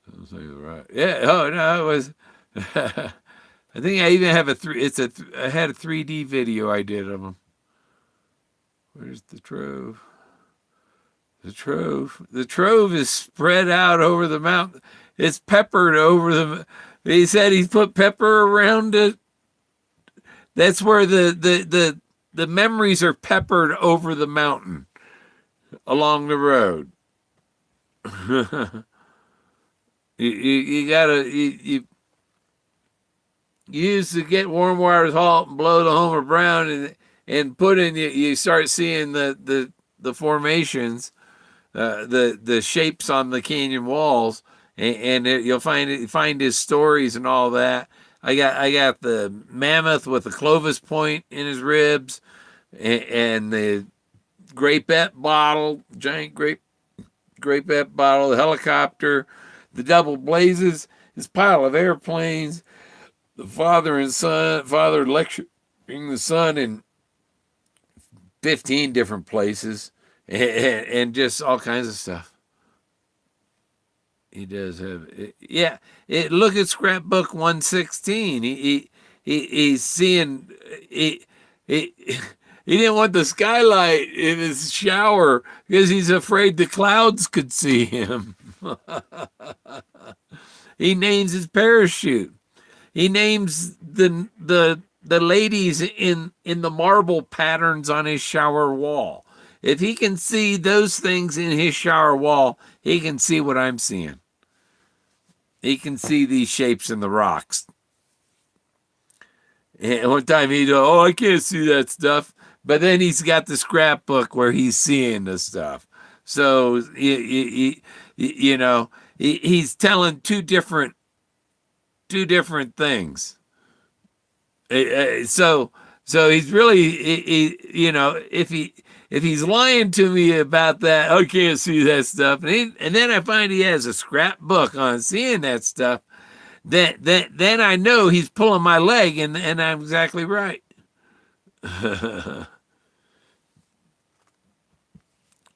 I was like, right. Yeah. Oh no, it was. I think I even have I had a 3D video I did of them. Where's the trove? The trove. The trove is spread out over the mountain. It's peppered over the. He said he's put pepper around it. That's where the memories are peppered over the mountain along the road. you gotta you use to get warm water salt and blow the Homer Brown and put in you start seeing the formations, the shapes on the canyon walls, and you'll find his stories and all that. I got the mammoth with the Clovis point in his ribs, and the grapette bottle, giant grapette bottle, the helicopter, the double blazes, his pile of airplanes, the father lecturing the son in 15 different places, and just all kinds of stuff. He does have it. Yeah. Look at scrapbook 116. He's seeing he he didn't want the skylight in his shower because he's afraid the clouds could see him. He names his parachute. He names the ladies in the marble patterns on his shower wall. If he can see those things in his shower wall, he can see what I'm seeing. He can see these shapes in the rocks. And one time he go, I can't see that stuff. But then he's got the scrapbook where he's seeing the stuff. So he's telling two different things. So he's really if he's lying to me about that, I can't see that stuff. And then I find he has a scrapbook on seeing that stuff. Then I know he's pulling my leg, and I'm exactly right.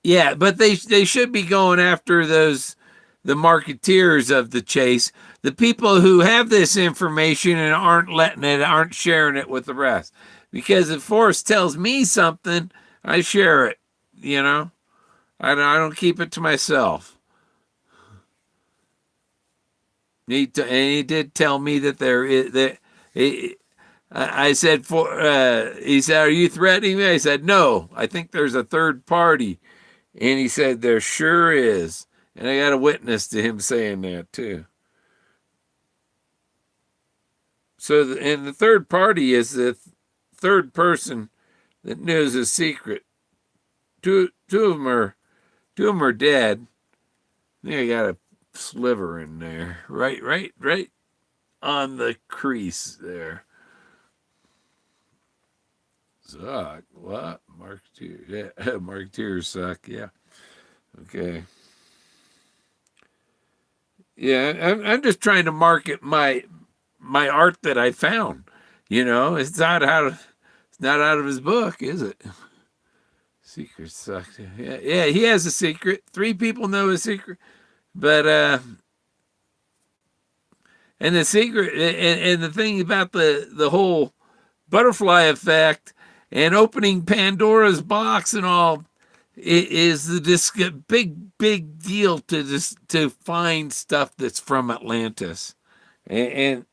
Yeah, but they should be going after the marketeers of the chase, the people who have this information and aren't sharing it with the rest. Because if Forrest tells me something, I share it. I don't keep it to myself. He did tell me that there is that. I said he said, "Are you threatening me?" I said, "No. I think there's a third party." And he said, "There sure is." And I got a witness to him saying that too. So, and the third party is the third person that knows a secret. Two of them are dead. I think I got a sliver in there, right on the crease there. Suck. What? Marketeer. Yeah, marketeers suck. Yeah. Okay. Yeah, I'm just trying to market my art that I found. It's not out of his book, is it? Secret suck. Yeah, he has a secret. 3 people know his secret, but And the secret, and the thing about the whole butterfly effect and opening Pandora's box and all, is this big deal to find stuff that's from Atlantis, and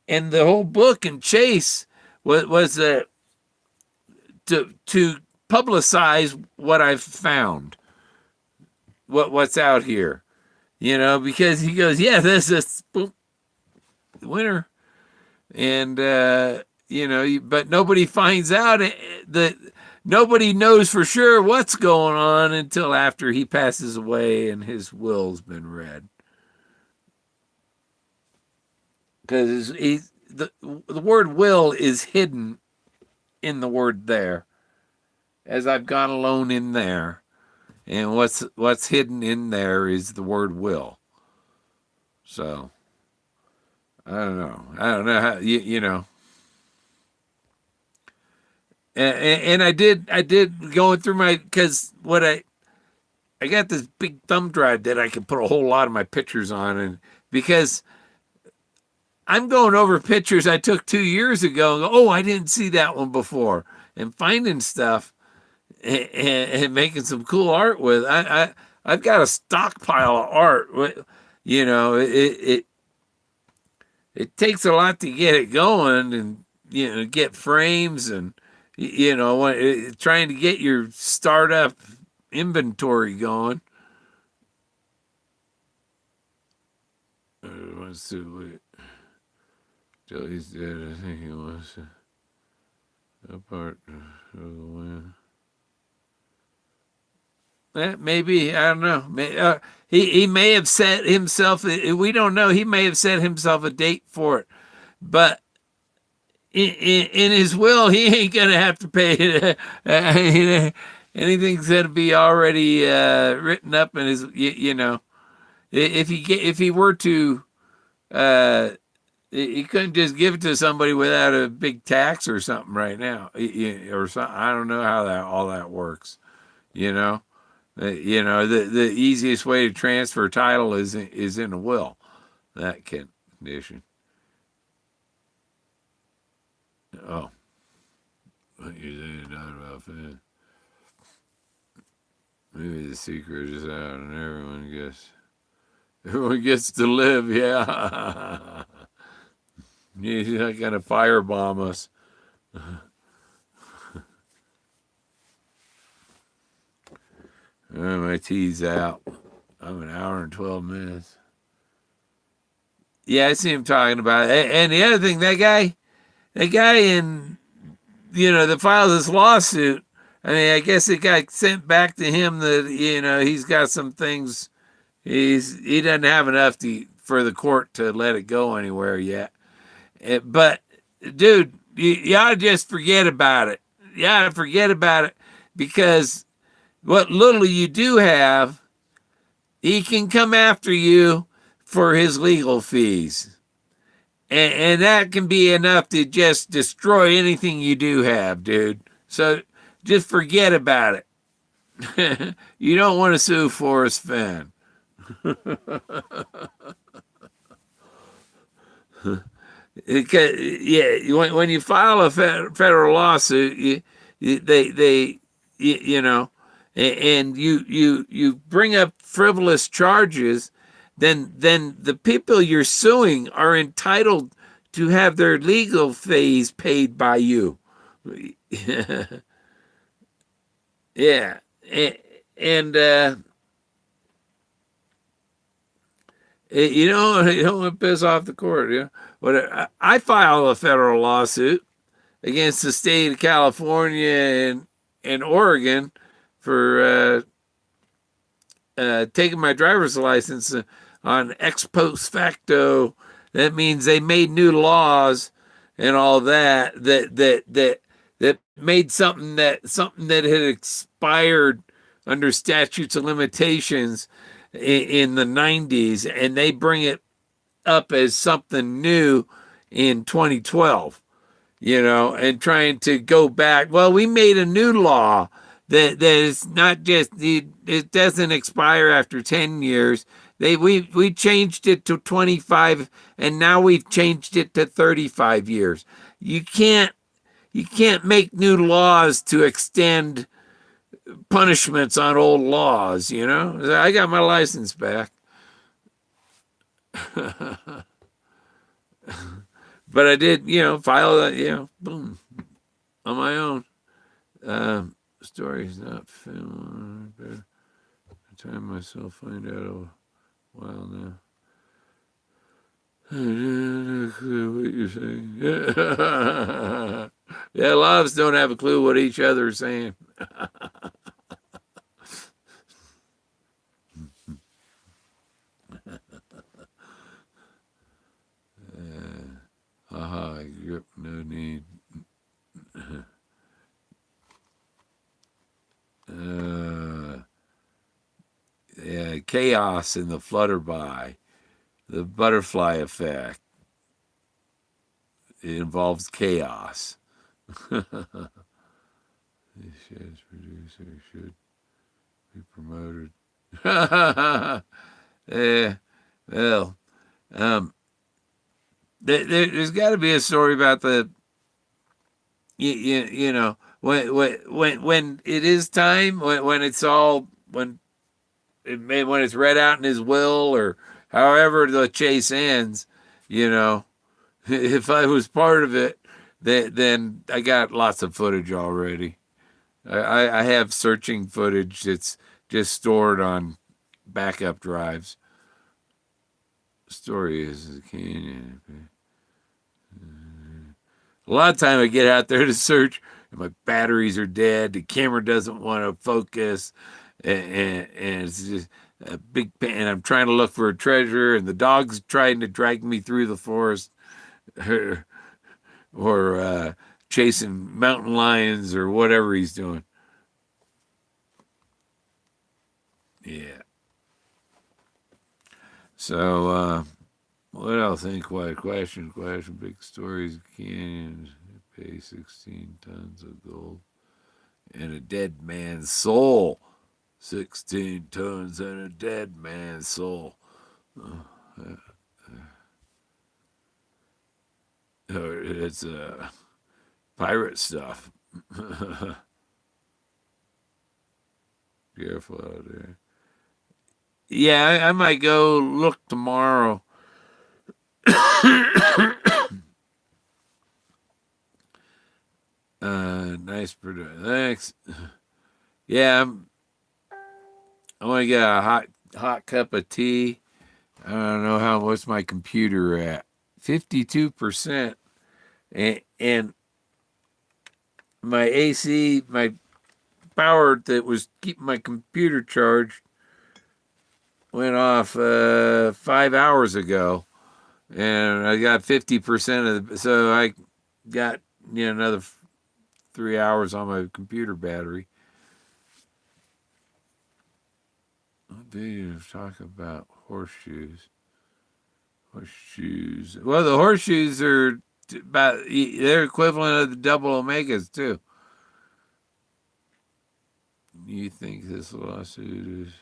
the whole book and chase was to publicize what I've found, what's out here, because he goes, yeah, this is winter, and but nobody finds out that nobody knows for sure what's going on until after he passes away and his will's been read. Because the word will is hidden in the word there, as I've gone alone in there, and what's hidden in there is the word will. So I don't know how you know. And I did going through because I got this big thumb drive that I can put a whole lot of my pictures on, and because I'm going over pictures I took 2 years ago and go, oh, I didn't see that one before, and finding stuff and making some cool art with. I've got a stockpile of art. It takes a lot to get it going, and get frames, and trying to get your startup inventory going. Let's see. Till he's dead, I think he was a part of the win. Maybe, I don't know. He may have set himself. We don't know. He may have set himself a date for it, but in his will, he ain't gonna have to pay. Anything's gonna be already written up in his. If he were to, he couldn't just give it to somebody without a big tax or something right now, or something. I don't know how all that works. The easiest way to transfer title is in a will. That condition. Oh, what you saying about Fenn? Maybe the secret is out, and everyone gets to live. Yeah, he's not gonna firebomb us. My tea's out. I'm an hour and 12 minutes. Yeah, I see him talking about it. And the other thing, that guy in, that filed this lawsuit, I mean, I guess it got sent back to him that, he's got some things, he doesn't have enough for the court to let it go anywhere yet. But, dude, you ought to just forget about it. You ought to forget about it, because what little you do have, he can come after you for his legal fees. And that can be enough to just destroy anything you do have, dude. So just forget about it. You don't want to sue Forrest Fenn. When you file a federal lawsuit, and you bring up frivolous charges, then the people you're suing are entitled to have their legal fees paid by you. Yeah, and you don't want to piss off the court. But I filed a federal lawsuit against the state of California and Oregon for taking my driver's license on ex post facto. That means they made new laws and all that made something that had expired under statutes of limitations in the 90s, and they bring it up as something new in 2012, and trying to go back. Well, we made a new law that is not just, it doesn't expire after 10 years. We changed it to 25, and now we've changed it to 35 years. You can't make new laws to extend punishments on old laws, you know? I got my license back. But I did, file that, boom, on my own. Story's not film. I time myself find out a while now. What you're saying? Yeah, loves don't have a clue what each other is saying. Haha, grip, no need. Yeah, chaos in the flutterby, the butterfly effect. It involves chaos. The show's producer should be promoted. Yeah, well, there's got to be a story about when it is time, when it's all when it's read out in his will or however the chase ends, you know. If I was part of it, then I got lots of footage already. I have searching footage that's just stored on backup drives. Story is a canyon. A lot of time I get out there to search, and my batteries are dead. The camera doesn't want to focus, and it's just a big pain. And I'm trying to look for a treasure, and the dog's trying to drag me through the forest, or chasing mountain lions or whatever he's doing. Yeah. So, what else? Any quiet question? Big stories, canyons, pay 16 tons of gold, and a dead man's soul. 16 tons and a dead man's soul. It's pirate stuff. Careful out there. Yeah, I might go look tomorrow. Nice production. Thanks. Yeah, I want to get a hot cup of tea. I don't know what's my computer at. 52%. And my AC, my power that was keeping my computer charged went off 5 hours ago. And I got 50% of so I got another 3 hours on my computer battery. What do you talk about? Horseshoes. Well, the horseshoes are they're equivalent of the double omegas too. You think this lawsuit is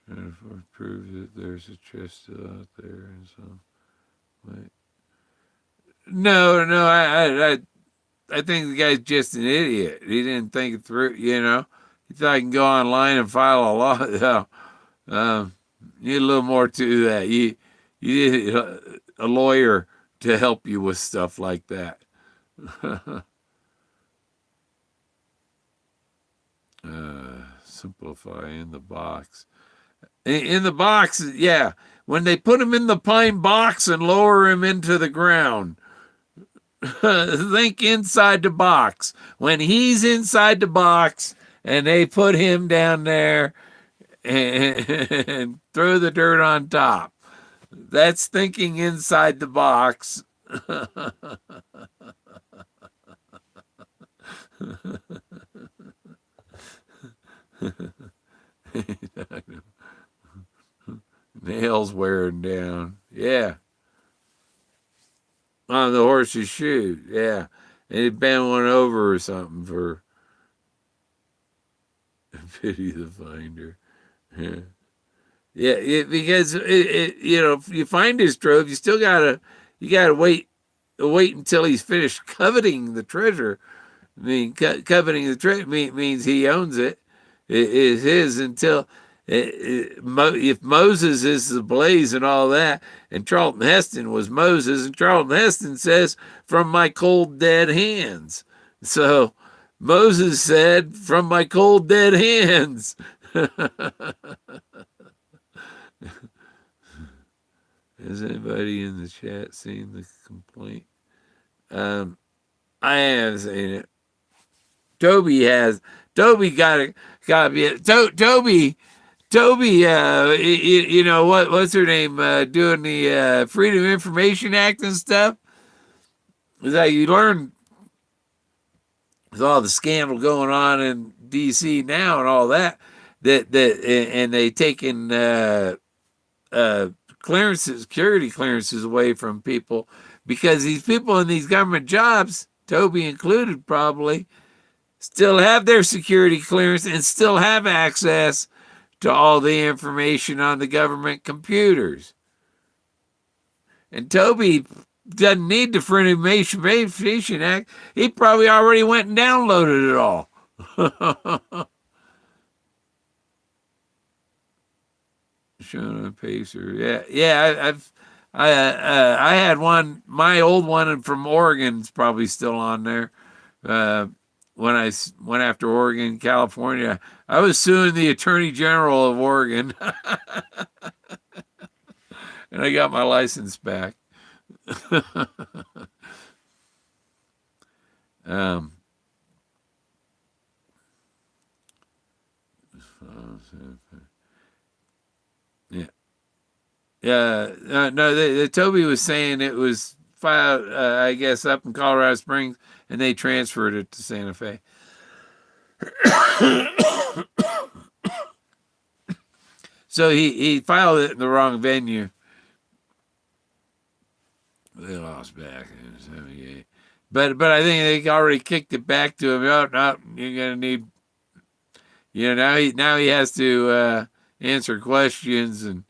trying to prove that there's a chest still out there and some way? No, I think the guy's just an idiot. He didn't think it through. He thought I can go online and file a law. You need a little more to that. You need a lawyer to help you with stuff like that. Simplify in the box. In the box, yeah. When they put him in the pine box and lower him into the ground, think inside the box. When he's inside the box and they put him down there and throw the dirt on top, that's thinking inside the box. Nails wearing down. Yeah. On the horse's shoe. Yeah. And he bent one over or something for pity the finder. Yeah. Yeah, because if you find his trove, you gotta wait until he's finished coveting the treasure. I mean, coveting the treasure means he owns it. It is his until if Moses is the blaze and all that, and Charlton Heston was Moses, and Charlton Heston says, "From my cold dead hands." So Moses said, "From my cold dead hands." Has anybody in the chat seen the complaint? Um, I have seen it. Toby has. Toby got to be it. Toby. What's her name? Doing the Freedom of Information Act and stuff. Is that you learn with all the scandal going on in D.C. now and all that and they taking clearances, security clearances away from people because these people in these government jobs, Toby included probably, still have their security clearance and still have access to all the information on the government computers. And Toby doesn't need the Freedom of Information Act. He probably already went and downloaded it all. Showing on Pacer. I had one. My old one from Oregon's probably still on there. When I went after Oregon, California, I was suing the Attorney General of Oregon, and I got my license back. um, yeah, no. Toby was saying it was filed, I guess, up in Colorado Springs, and they transferred it to Santa Fe. So he filed it in the wrong venue. They lost back in '78, but I think they already kicked it back to him. Oh no, you're gonna need. Now he has to answer questions, and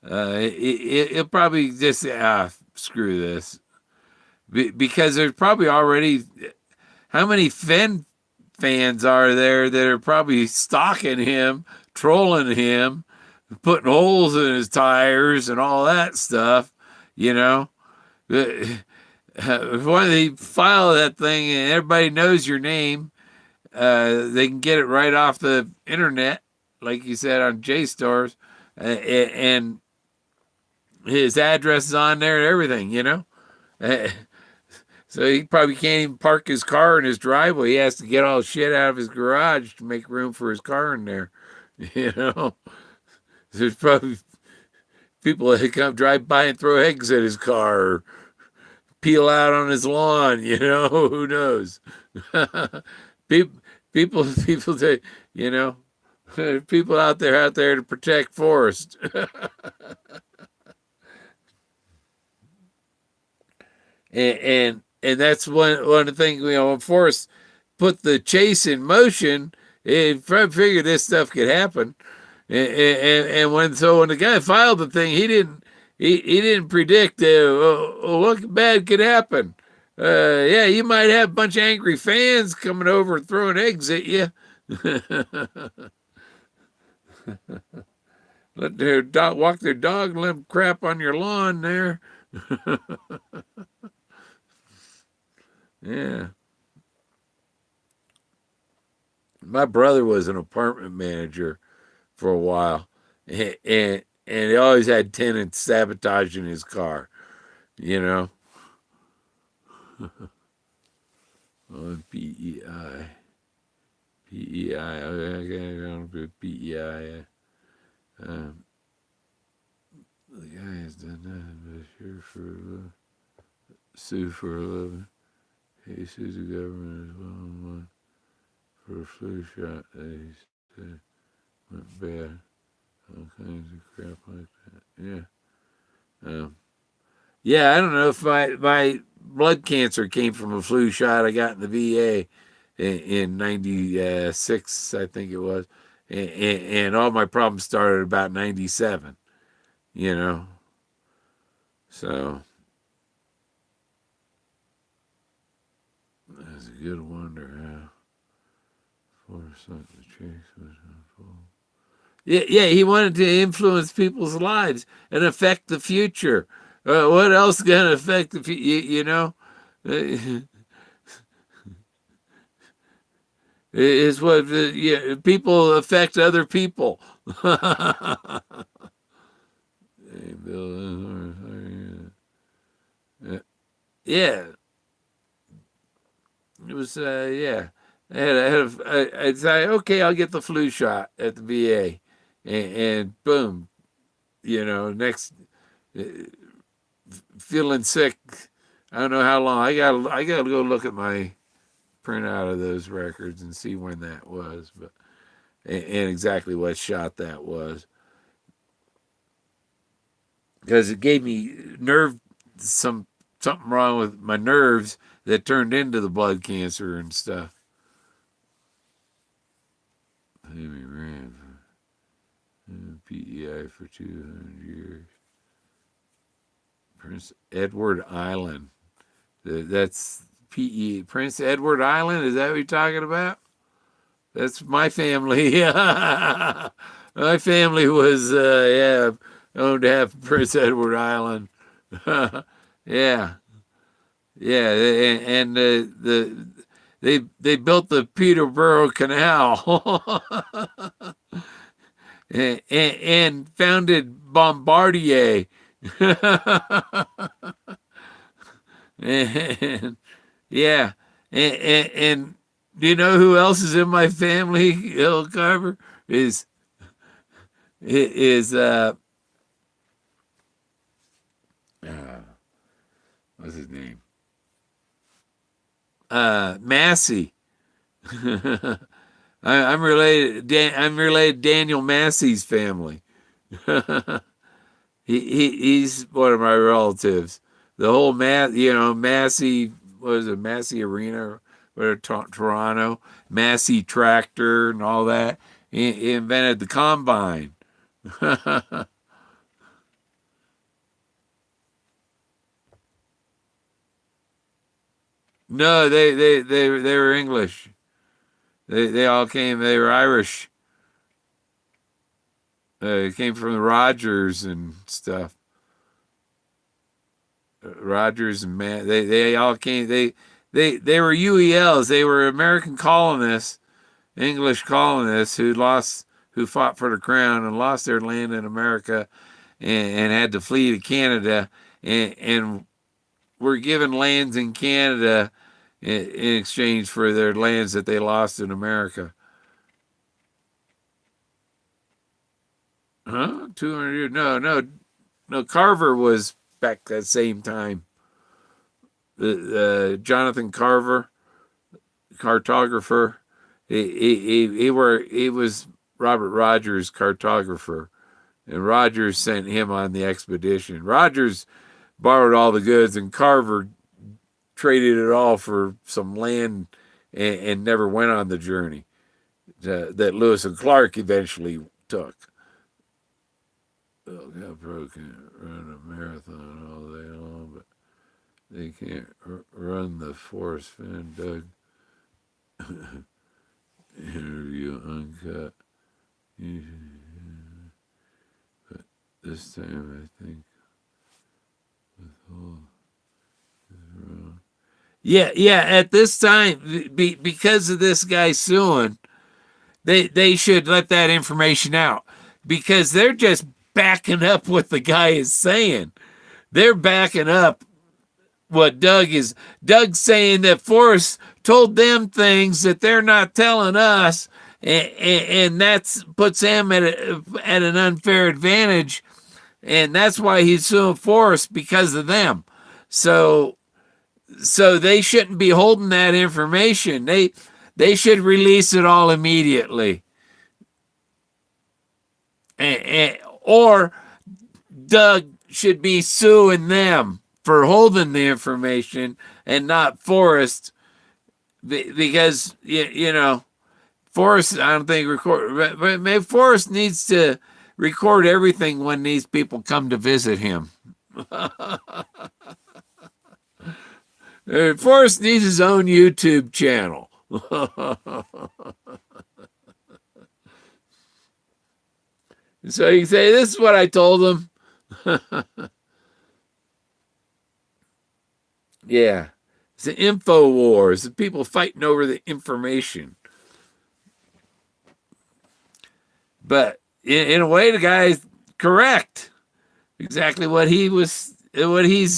he'll probably just screw this because there's probably already how many Fenn fans are there that are probably stalking him, trolling him, putting holes in his tires and all that stuff, you know. When they file that thing and everybody knows your name, they can get it right off the internet, like you said on JSTORs, and his address is on there and everything, you know. So he probably can't even park his car in his driveway. He has to get all the shit out of his garage to make room for his car in there, you know. There's probably people that come drive by and throw eggs at his car or peel out on his lawn, you know. Who knows? people, you know, people out there to protect Forrest. and that's one of the things, when Forrest put the chase in motion, it figured this stuff could happen. And when the guy filed the thing, he didn't predict what bad could happen. You might have a bunch of angry fans coming over throwing eggs at you. Let their dog walk their dog and let them crap on your lawn there. Yeah. My brother was an apartment manager for a while, and he always had tenants sabotaging his car, you know. On PEI. Okay, I don't do PEI. The guy has done nothing but sue for a living. He sues the government as well for a flu shot that he said went bad. All kinds of crap like that. Yeah. Yeah, I don't know if my blood cancer came from a flu shot I got in the VA in '96, I think it was. and all my problems started about 97. You know, so that's a good wonder how Forrest thought the chase was unfold. Yeah, he wanted to influence people's lives and affect the future. What else gonna affect the future? You know, is what yeah, people affect other people. Yeah, it was. Yeah, I'd say, okay, I'll get the flu shot at the VA, and boom, you know, next uh, feeling sick. I don't know how long. I got to go look at my printout of those records and see when that was, but and exactly what shot that was, because it gave me something wrong with my nerves that turned into the blood cancer and stuff. Amy ran for PEI for 200 years. Prince Edward Island. That's Prince Edward Island. Is that what you're talking about? That's my family. My family was owned half Prince Edward Island. Yeah, yeah, they built the Peterborough Canal and founded Bombardier. And yeah, and do you know who else is in my family? Hill Carver is uh what's his name? Massey. I'm related. I'm related to Daniel Massey's family. He's one of my relatives. The whole Massey, what is it, Massey Arena, or Toronto, Massey Tractor, and all that. He invented the combine. No, they were English. They all came. They were Irish. Came from the Rogers and stuff. Rogers and they all came. They were UELs. They were American colonists, English colonists who fought for the crown and lost their land in America, and had to flee to Canada, and were given lands in Canada in exchange for their lands that they lost in America. Huh? 200 years? No. Carver was back that same time. The Jonathan Carver, cartographer. He was Robert Rogers' cartographer, and Rogers sent him on the expedition. Rogers borrowed all the goods, and Carver traded it all for some land, and never went on the journey that Lewis and Clark eventually took. Well, Pro can't run a marathon all day long, but they can't run the Forrest Fenn Doug interview uncut. But this time I think withhold is wrong. Yeah. At this time, because of this guy suing, they should let that information out, because they're just backing up what the guy is saying. They're backing up what Doug's saying, that Forrest told them things that they're not telling us, and that's puts them at an unfair advantage, and that's why he's suing Forrest, because of them. So they shouldn't be holding that information. They should release it all immediately, or Doug should be suing them for holding the information and not Forrest, because Forrest, I don't think but maybe Forrest needs to record everything when these people come to visit him. Forrest needs his own YouTube channel. So you can say, this is what I told him. Yeah. It's an info war. It's the people fighting over the information. But in a way, the guy's correct. Exactly what he's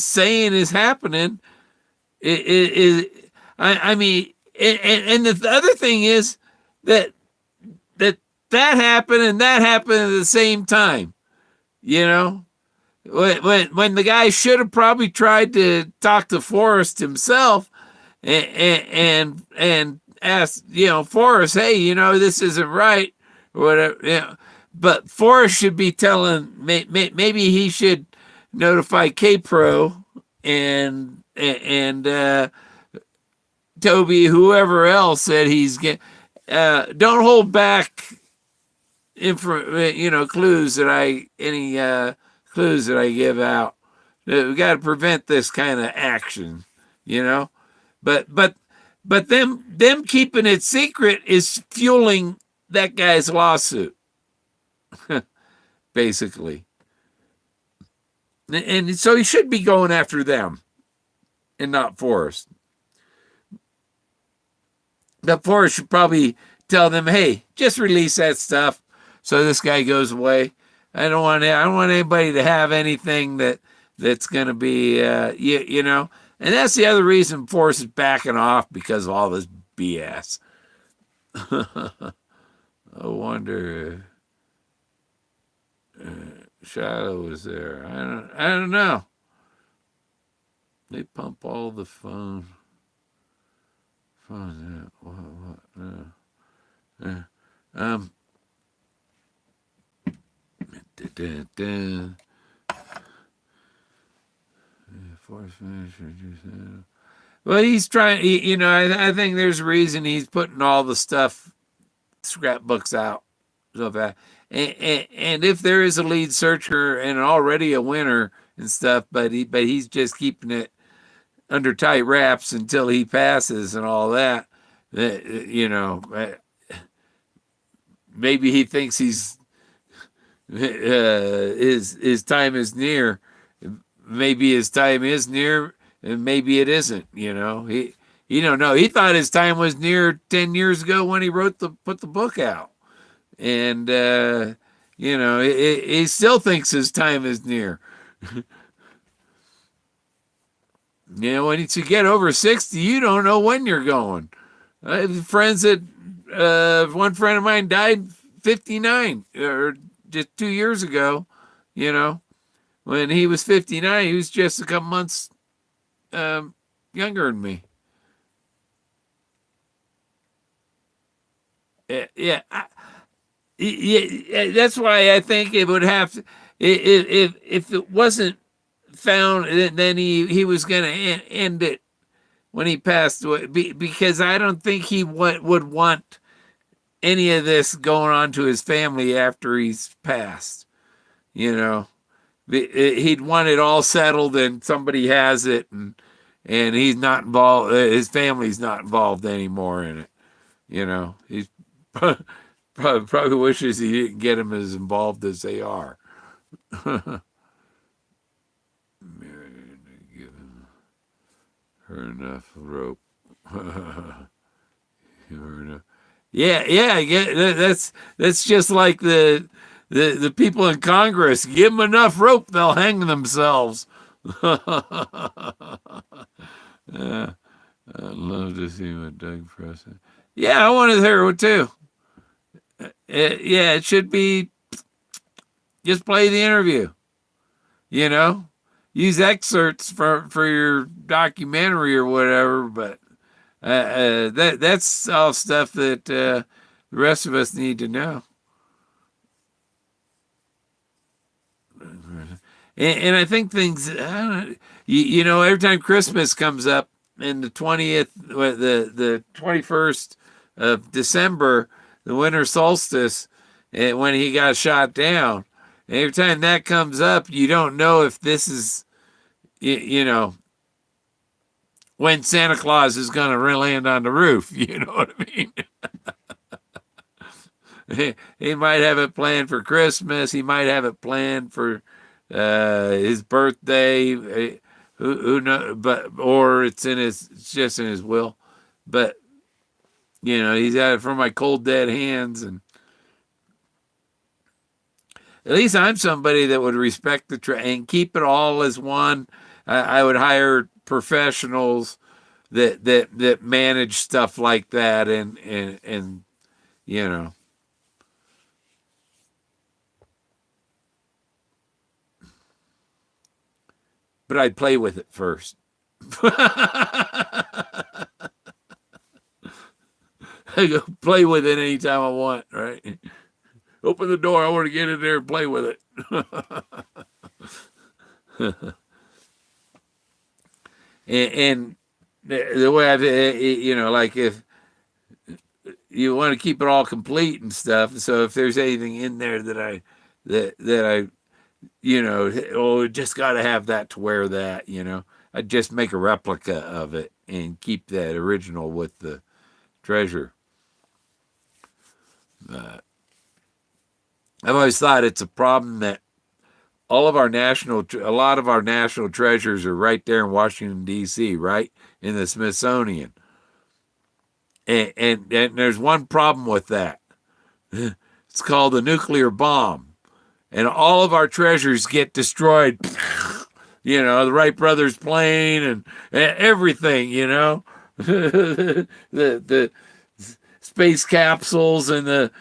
saying is happening. I mean, and the other thing is that happened and that happened at the same time. You know, when the guy should have probably tried to talk to Forrest himself and ask, Forrest, hey, this isn't right or whatever. But Forrest should be telling, maybe he should notify K-Pro and Toby, whoever else that he's get. Don't hold back clues that I give out. We got to prevent this kind of action, But them keeping it secret is fueling that guy's lawsuit, basically. And so he should be going after them and not Forrest. But Forrest should probably tell them, hey, just release that stuff so this guy goes away. I don't want anybody to have anything that's going to be, And that's the other reason Forrest is backing off, because of all this BS. I wonder if Shiloh was there. I don't know. They pump all the phone. Well, he's trying. I think there's a reason he's putting all the stuff, scrapbooks out so fast. And if there is a lead searcher and already a winner and stuff, but he's just keeping it under tight wraps until he passes and all that. Maybe he thinks his time is near. Maybe his time is near, and maybe it isn't. He don't know. He thought his time was near 10 years ago when he put the book out, and he still thinks his time is near. When you get over 60, you don't know when you're going. I have friends that, one friend of mine died 59, or just 2 years ago, When he was 59, he was just a couple months younger than me. Yeah, that's why I think it would have to, if it wasn't found, then he was going to end it when he passed away, because I don't think he would want any of this going on to his family after he's passed. He'd want it all settled and somebody has it, and he's not involved. His family's not involved anymore in it. He's probably wishes he didn't get them as involved as they are. Her enough rope. Yeah. That's just like the people in Congress. Give them enough rope, they'll hang themselves. I'd love to see what Doug Preston. Yeah, I wanted to hear it too. It should be just play the interview. Use excerpts for your documentary or whatever, but that's all stuff that the rest of us need to know. And I think things, every time Christmas comes up and the 20th, the 21st of December, the winter solstice, when he got shot down. And every time that comes up, you don't know if this is, you know, when Santa Claus is going to land on the roof. You know what I mean? He might have it planned for Christmas. He might have it planned for his birthday. Who knows? But or it's just in his will. But he's got it for my cold dead hands, and at least I'm somebody that would respect and keep it all as one. I would hire professionals that manage stuff like that, and you know. But I'd play with it first. I go play with it anytime I want, right? Open the door. I want to get in there and play with it. and the way like if you want to keep it all complete and stuff, so if there's anything in there that I just got to have that to wear that, I'd just make a replica of it and keep that original with the treasure. I've always thought it's a problem that a lot of our national treasures are right there in Washington, D.C., right? In the Smithsonian. And there's one problem with that. It's called the nuclear bomb. And all of our treasures get destroyed. The Wright brothers plane and everything, the space capsules and the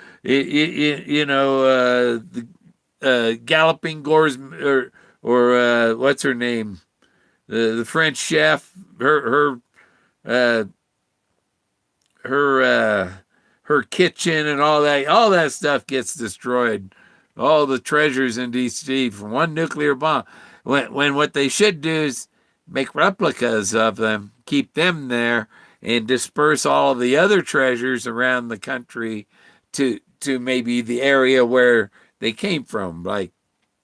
galloping gores or what's her name, the French chef, her kitchen and all that stuff gets destroyed. All the treasures in DC from one nuclear bomb. When what they should do is make replicas of them, keep them there, and disperse all of the other treasures around the country to maybe the area where they came from, like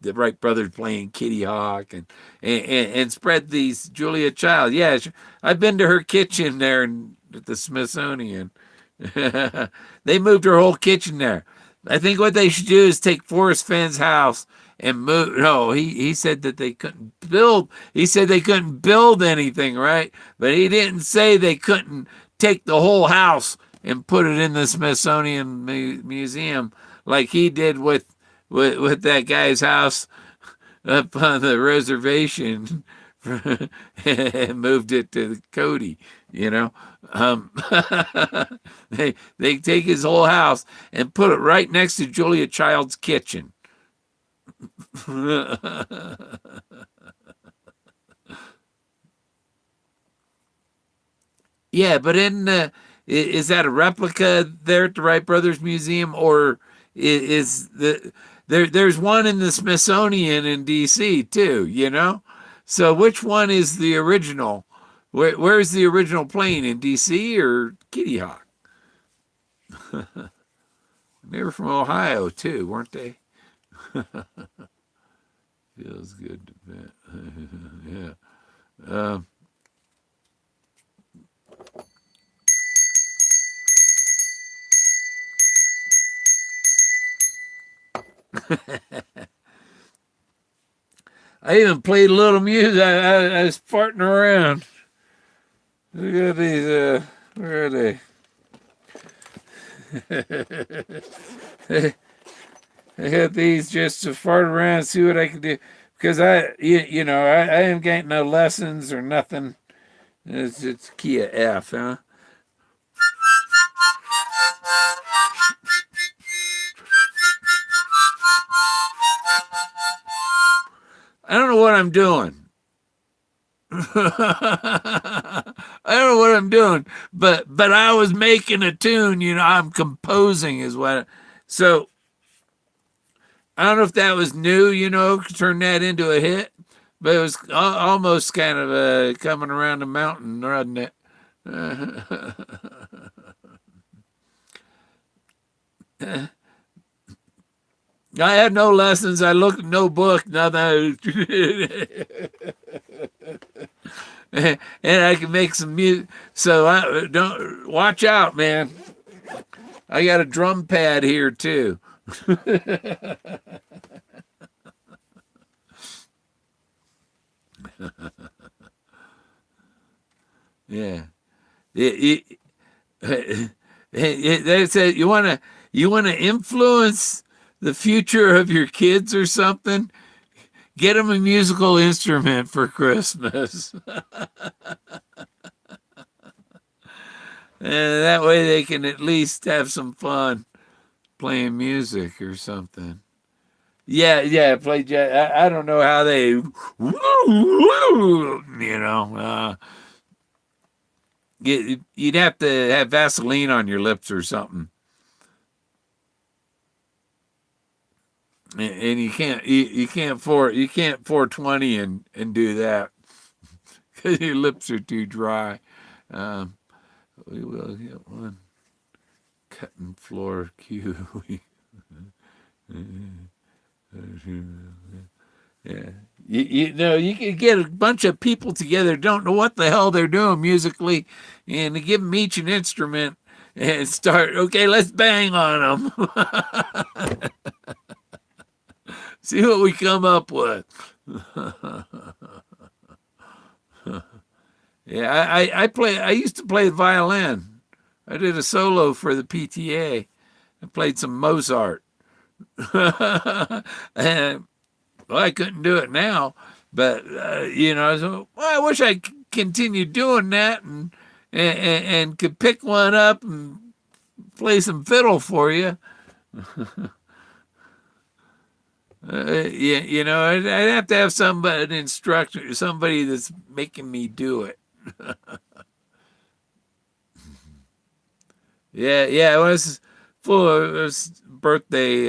the Wright brothers playing Kitty Hawk, and spread these Julia Child. Yeah, I've been to her kitchen there at the Smithsonian. They moved her whole kitchen there. I think what they should do is take Forrest Fenn's house and move. No, he said that they couldn't build. He said they couldn't build anything, right? But he didn't say they couldn't take the whole house and put it in the Smithsonian Museum like he did with that guy's house up on the reservation and moved it to Cody. They take his whole house and put it right next to Julia Child's kitchen. Yeah, but is that a replica there at the Wright Brothers Museum, or is there's one in the Smithsonian in D.C. too? So which one is the original? Where's the original plane, in D.C. or Kitty Hawk? They were from Ohio too, weren't they? Feels good to bet. Yeah. I even played a little music. I was farting around. Look at these. Where are they? I got these just to fart around, see what I can do. Because I ain't getting no lessons or nothing. It's key of F, huh? I don't know what I'm doing. I don't know what I'm doing, but I was making a tune. I'm composing is what. So I don't know if that was new. Turn that into a hit, but it was almost kind of coming around the mountain, wasn't it? I had no lessons. I looked at no book, nothing. And I can make some music. So I don't watch out, man. I got a drum pad here too. Yeah. They said you want to influence the future of your kids or something. Get them a musical instrument for Christmas, and that way they can at least have some fun playing music or something. Yeah, yeah, play jazz. I don't know how they, you'd have to have Vaseline on your lips or something, and you can't 420 and do that because your lips are too dry. Um, we will get one cutting floor cue. Yeah. You can get a bunch of people together, don't know what the hell they're doing musically, and to give them each an instrument and start, okay, let's bang on them. See what we come up with. Yeah, I used to play the violin. I did a solo for the PTA. I played some Mozart. And well, I couldn't do it now, but so well, I wish I continued doing that and could pick one up and play some fiddle for you. Yeah, I'd have to have somebody, an instructor, somebody that's making me do it. Yeah, yeah, it was for it was birthday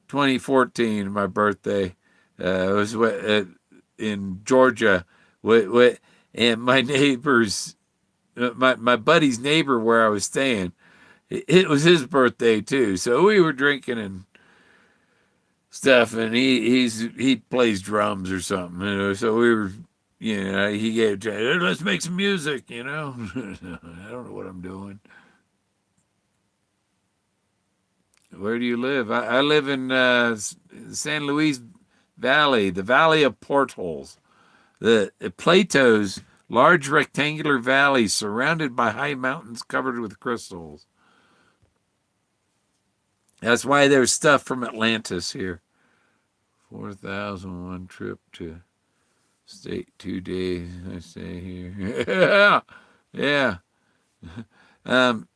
2014, my birthday. It was in Georgia. And my neighbor's, my buddy's neighbor where I was staying, it was his birthday too. So we were drinking and stuff, and he plays drums or something. So we were, he gave, "Hey, let's make some music. I don't know what I'm doing. Where do you live? I live in San Luis Valley, the Valley of Portholes. The Plato's large rectangular valley surrounded by high mountains covered with crystals. That's why there's stuff from Atlantis here. 4,001 trip to state 2 days. I stay here. Yeah, yeah. Um,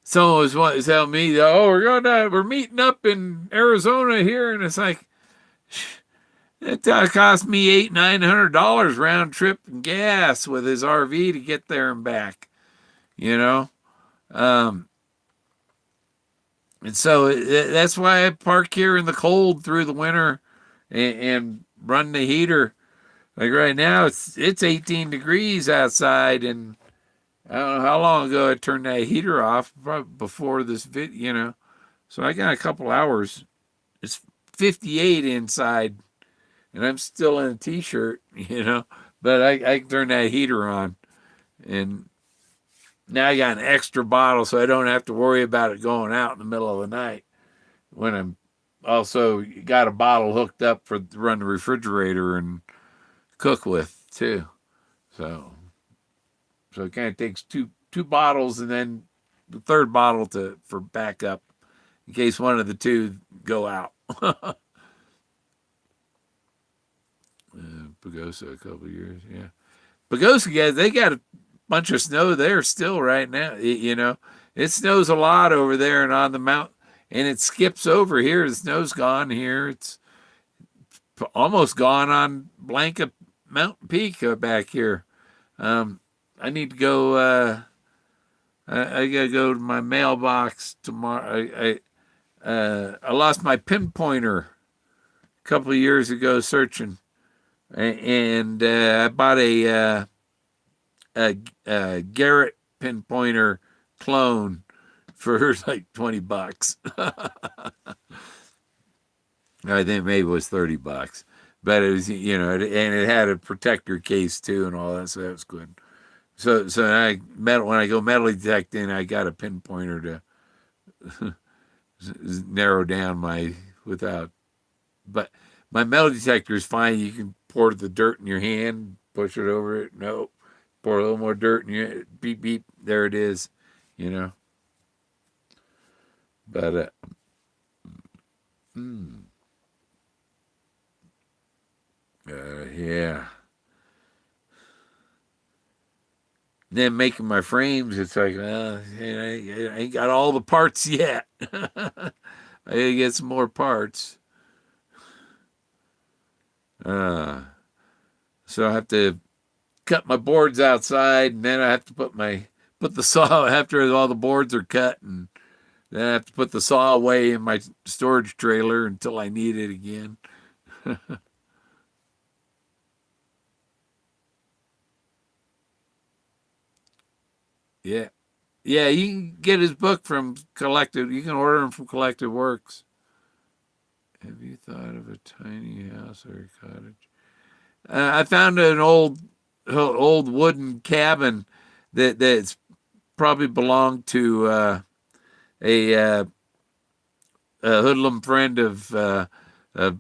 Someone was telling me, "Oh, we're meeting up in Arizona here," and it's like, it cost me $800-900 round trip and gas with his RV to get there and back. You know, um, and so that's why I park here in the cold through the winter and run the heater. Like right now, it's 18 degrees outside, and I don't know how long ago I turned that heater off, probably before this video. So I got a couple hours. It's 58 inside, and I'm still in a t-shirt. But I turned that heater on, and now I got an extra bottle, so I don't have to worry about it going out in the middle of the night when I'm also got a bottle hooked up to run the refrigerator and cook with too. So it kind of takes two bottles and then the third bottle for backup in case one of the two go out. Pagosa a couple of years, yeah. Pagosa guys, they got a bunch of snow there still right now. It snows a lot over there and on the mountain, and it skips over here. The snow's gone here. It's almost gone on Blanca Mountain Peak back here. I need to go. I gotta go to my mailbox tomorrow. I lost my pinpointer a couple of years ago searching, and I bought a a Garrett pinpointer clone for like $20. I think maybe it was $30, but it was, and it had a protector case too and all that, so that was good. So when I go metal detecting, I got a pinpointer to narrow down my without. But my metal detector is fine. You can pour the dirt in your hand, push it over it. No, pour a little more dirt in your beep beep. There it is, you know. But mm, yeah. Then making my frames, it's like, I ain't got all the parts yet. I gotta get some more parts. Uh, so I have to cut my boards outside, and then I have to put the saw after all the boards are cut, and then I have to put the saw away in my storage trailer until I need it again. Yeah, yeah. You can get his book from Collective. You can order him from Collective Works. Have you thought of a tiny house or a cottage? I found an old wooden cabin that's probably belonged to a a hoodlum friend of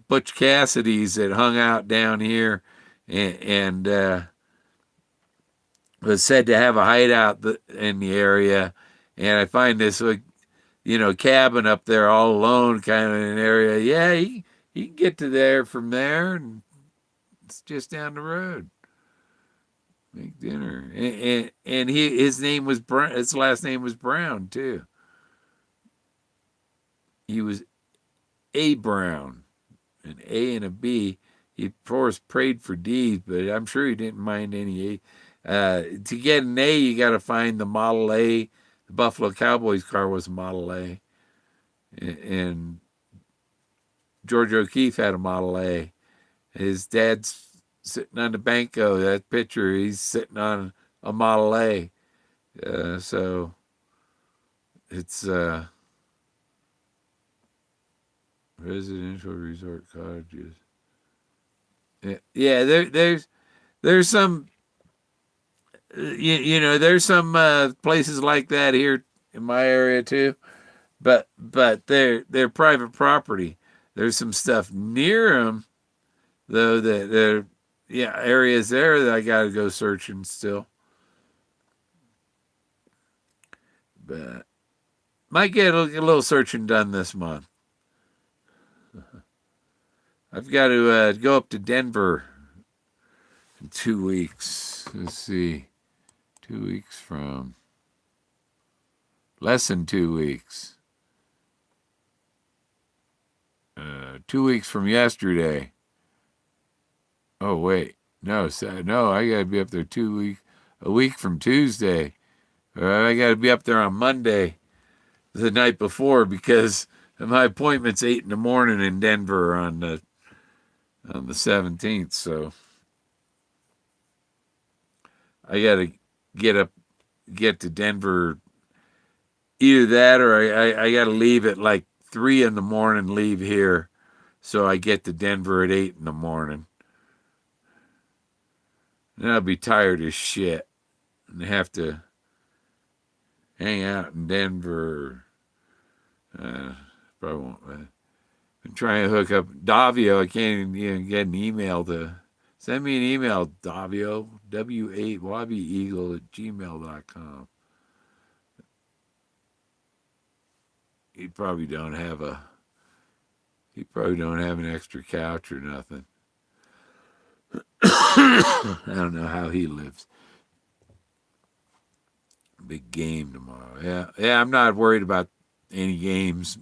Butch Cassidy's that hung out down here and was said to have a hideout in the area. And I find this, cabin up there all alone, kind of in an area. Yeah, he can get to there from there, and it's just down the road. Make dinner, and his name was Brown. His last name was Brown too. He was A Brown, an A and a B. He of course prayed for D's, but I'm sure he didn't mind any A. To get an A, you got to find the Model A. The Buffalo Cowboys car was a Model A, and George O'Keefe had a Model A. His dad's sitting on the Banco. That picture, he's sitting on a Model A. So it's residential resort cottages. Yeah, there's some there's some places like that here in my area too, but they're private property. There's some stuff near them though that there, yeah, areas there that I got to go searching still, but might get a little searching done this month. I've got to go up to Denver in 2 weeks. Let's see, 2 weeks from less than 2 weeks. 2 weeks from yesterday. Oh wait, no, no, I got to be up there a week from Tuesday. I got to be up there on Monday, the night before, because my appointment's 8 in the morning in Denver on the 17th. So I got to get to Denver. Either that, or I got to leave at like 3 in the morning. Leave here, so I get to Denver at 8 in the morning. Then I'll be tired as shit and have to hang out in Denver. Probably won't. I'm trying to hook up Davio. I can't even get an email to send me an email, Davio, W8WabiEagle at gmail.com. He probably don't have an extra couch or nothing. I don't know how he lives. Big game tomorrow. Yeah. I'm not worried about any games.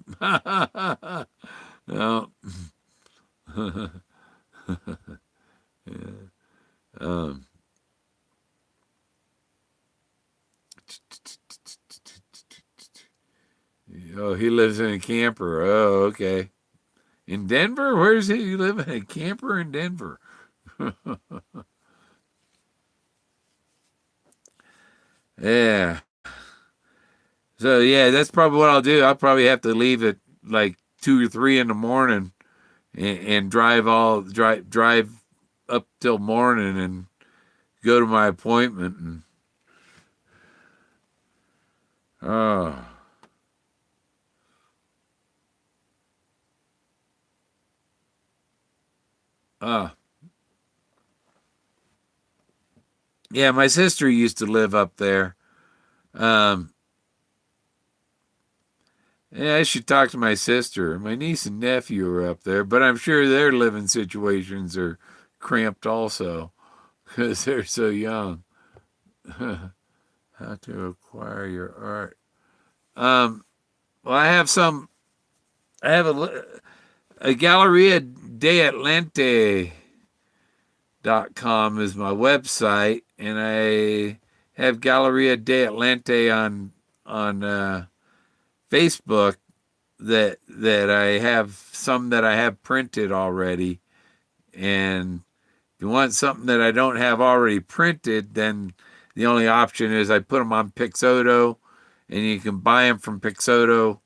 No. Yeah. Um, oh, he lives in a camper. Oh, okay. In Denver? Where's he? You live in a camper in Denver? Yeah. So yeah, that's probably what I'll do. I'll probably have to leave at like 2 or 3 in the morning and drive up till morning and go to my appointment and oh oh yeah. My sister used to live up there. Um, yeah, I should talk to my sister. My niece and nephew are up there, but I'm sure their living situations are cramped also because they're so young. How to acquire your art? Um, well, I have some. I have a Galleria de Atlante.com is my website, and I have Galleria de Atlante on Facebook that I have some that I have printed already. And if you want something that I don't have already printed, then the only option is I put them on Pixoto, and you can buy them from Pixoto.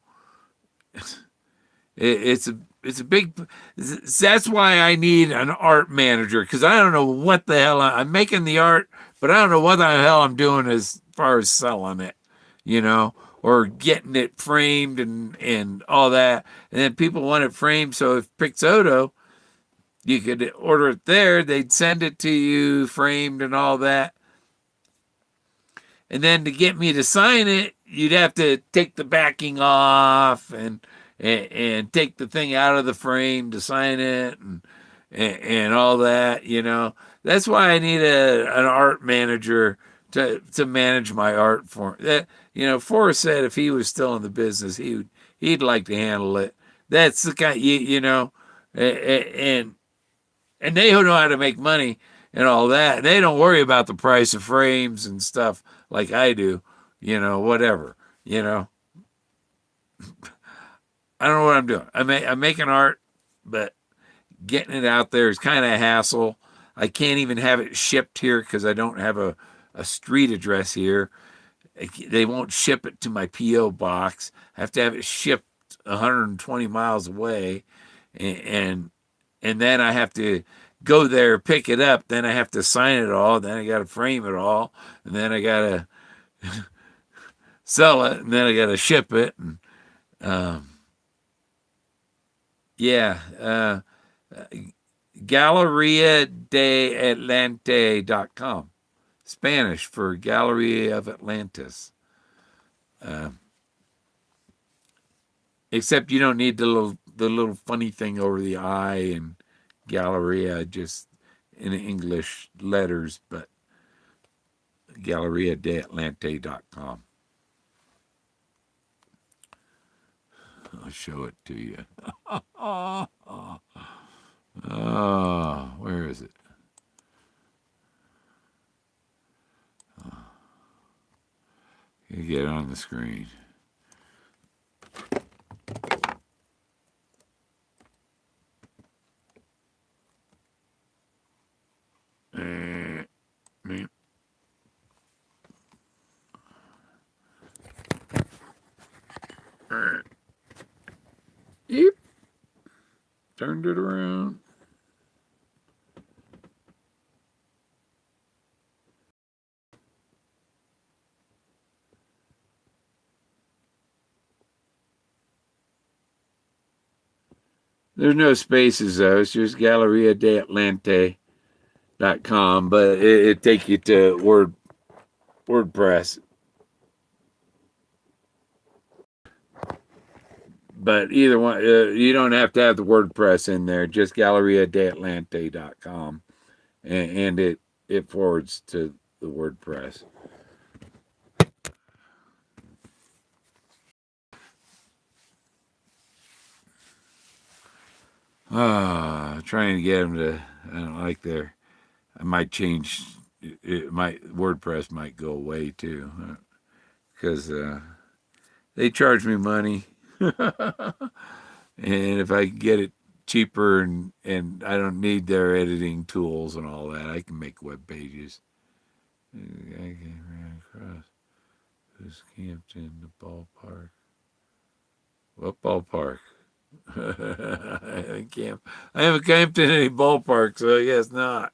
It's a big. That's why I need an art manager because I don't know what the hell I'm making the art, but I don't know what the hell I'm doing as far as selling it, you know, or getting it framed and all that. And then people want it framed, so if Pixoto, you could order it there, they'd send it to you framed and all that. And then to get me to sign it, you'd have to take the backing off and take the thing out of the frame to sign it and all that, you know. That's why I need an art manager to manage my art for that. You know, Forrest said if he was still in the business, he'd like to handle it. That's the kind, you know, and they who know how to make money and all that, they don't worry about the price of frames and stuff like I do, you know, whatever, you know. I don't know what I'm doing. I'm making art, but getting it out there is kind of a hassle. I can't even have it shipped here because I don't have a street address here. They won't ship it to my P.O. box. I have to have it shipped 120 miles away, and and then I have to go there, pick it up. Then I have to sign it all. Then I got to frame it all, and then I got to sell it, and then I got to ship it. And um, yeah, GalleriaDeAtlante.com, Spanish for Galleria of Atlantis. Uh, except you don't need the little funny thing over the I and Galleria, just in English letters, but GalleriaDeAtlante.com. I'll show it to you. Oh, where is it? You get it on the screen. Uh, Yep, turned it around. There's no spaces though. It's just GalleriaDeAtlante.com, but it take you to WordPress. But either one, you don't have to have the WordPress in there. Just GalleriaDeAtlante.com, and it forwards to the WordPress. Trying to get them to. I don't like their. I might change. It might WordPress might go away too, because they charge me money, and if I can get it cheaper and I don't need their editing tools and all that, I can make web pages. Okay, ran across. Who's camped in the ballpark? What ballpark? I haven't camped in any ballpark, so I guess not.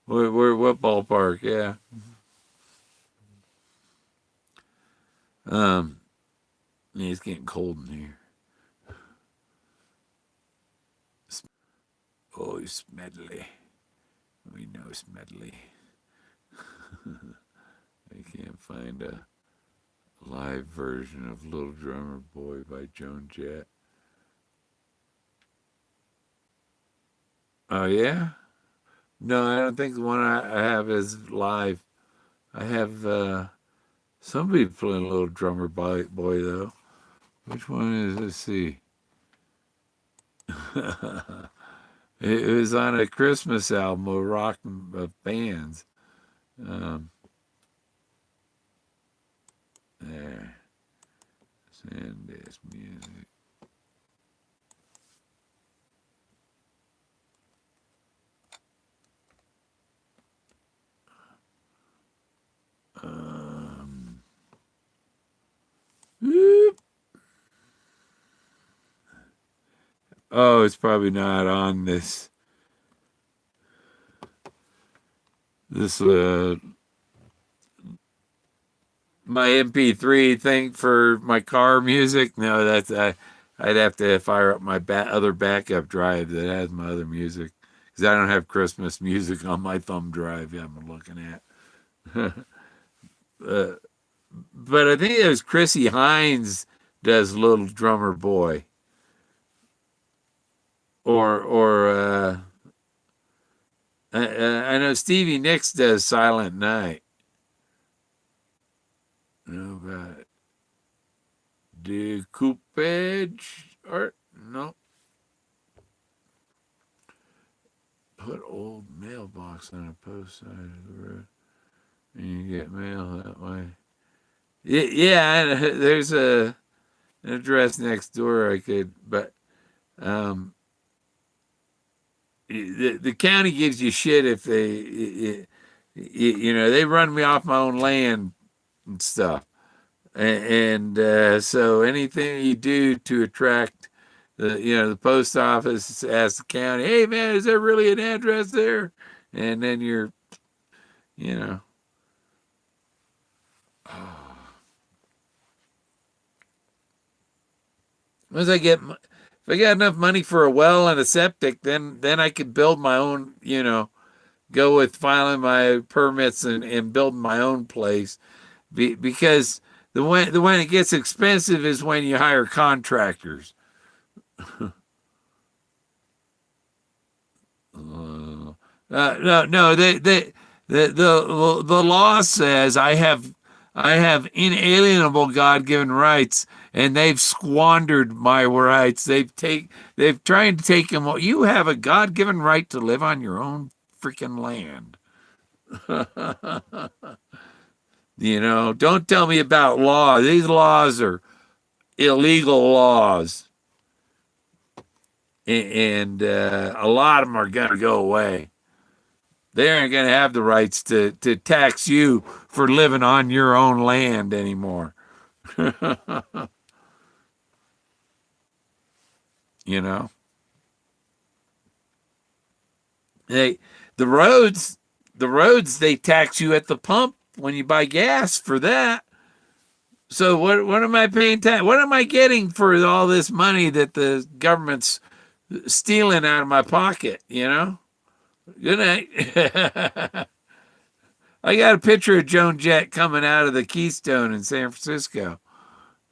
What ballpark? Yeah. Um, yeah, it's getting cold in here. Oh, Smedley. We know Smedley. I can't find a live version of Little Drummer Boy by Joan Jett. Oh, yeah? No, I don't think the one I have is live. I have somebody playing Little Drummer Boy, though. Which one is, let's see. It was on a Christmas album of rock bands. Um, there. Send this music. Um, whoop. Oh, it's probably not on this my MP3 thing for my car music. No, I'd have to fire up my other backup drive that has my other music because I don't have Christmas music on my thumb drive. I'm looking at. uh, but I think it was Chrissy Hines does Little Drummer Boy, or I know Stevie Nicks does Silent Night. No, but decoupage art? No. Put old mailbox on a post side of the road, and you get mail that way. Yeah, there's an address next door I could, but um, the county gives you shit if they run me off my own land and stuff. And so anything you do to attract the post office asks the county, hey man, is there really an address there? And then you're, you know, once if I got enough money for a well and a septic, then I could build my own, go with filing my permits and building my own place. Because the when it gets expensive is when you hire contractors. No. The law says I have inalienable God given rights, and they've squandered my rights. They've tried to take them. You have a God given right to live on your own freaking land. Don't tell me about law. These laws are illegal laws, and a lot of them are going to go away. They aren't going to have the rights to tax you for living on your own land anymore. you know, they the roads, they tax you at the pump when you buy gas for that. So what am I paying tax? What am I getting for all this money that the government's stealing out of my pocket? Good night. I got a picture of Joan Jett coming out of the Keystone in San Francisco.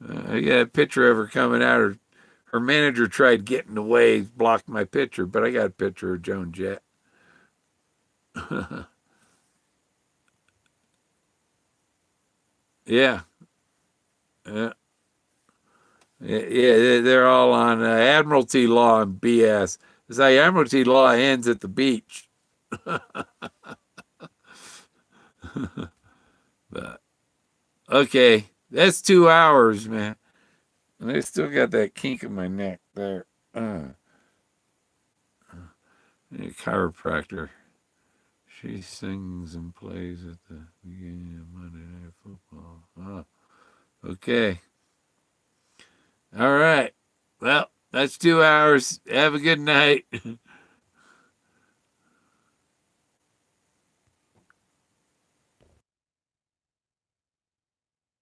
I got a picture of her coming out. Her manager tried getting away, blocked my picture, but I got a picture of Joan Jett. Yeah. Yeah. Yeah, they're all on Admiralty law and BS. It's like Admiralty law ends at the beach. But okay, that's 2 hours, man. And I still got that kink in my neck there. Chiropractor She sings and plays at the beginning of Monday Night Football. Oh, okay. All right. Well, that's 2 hours. Have a good night.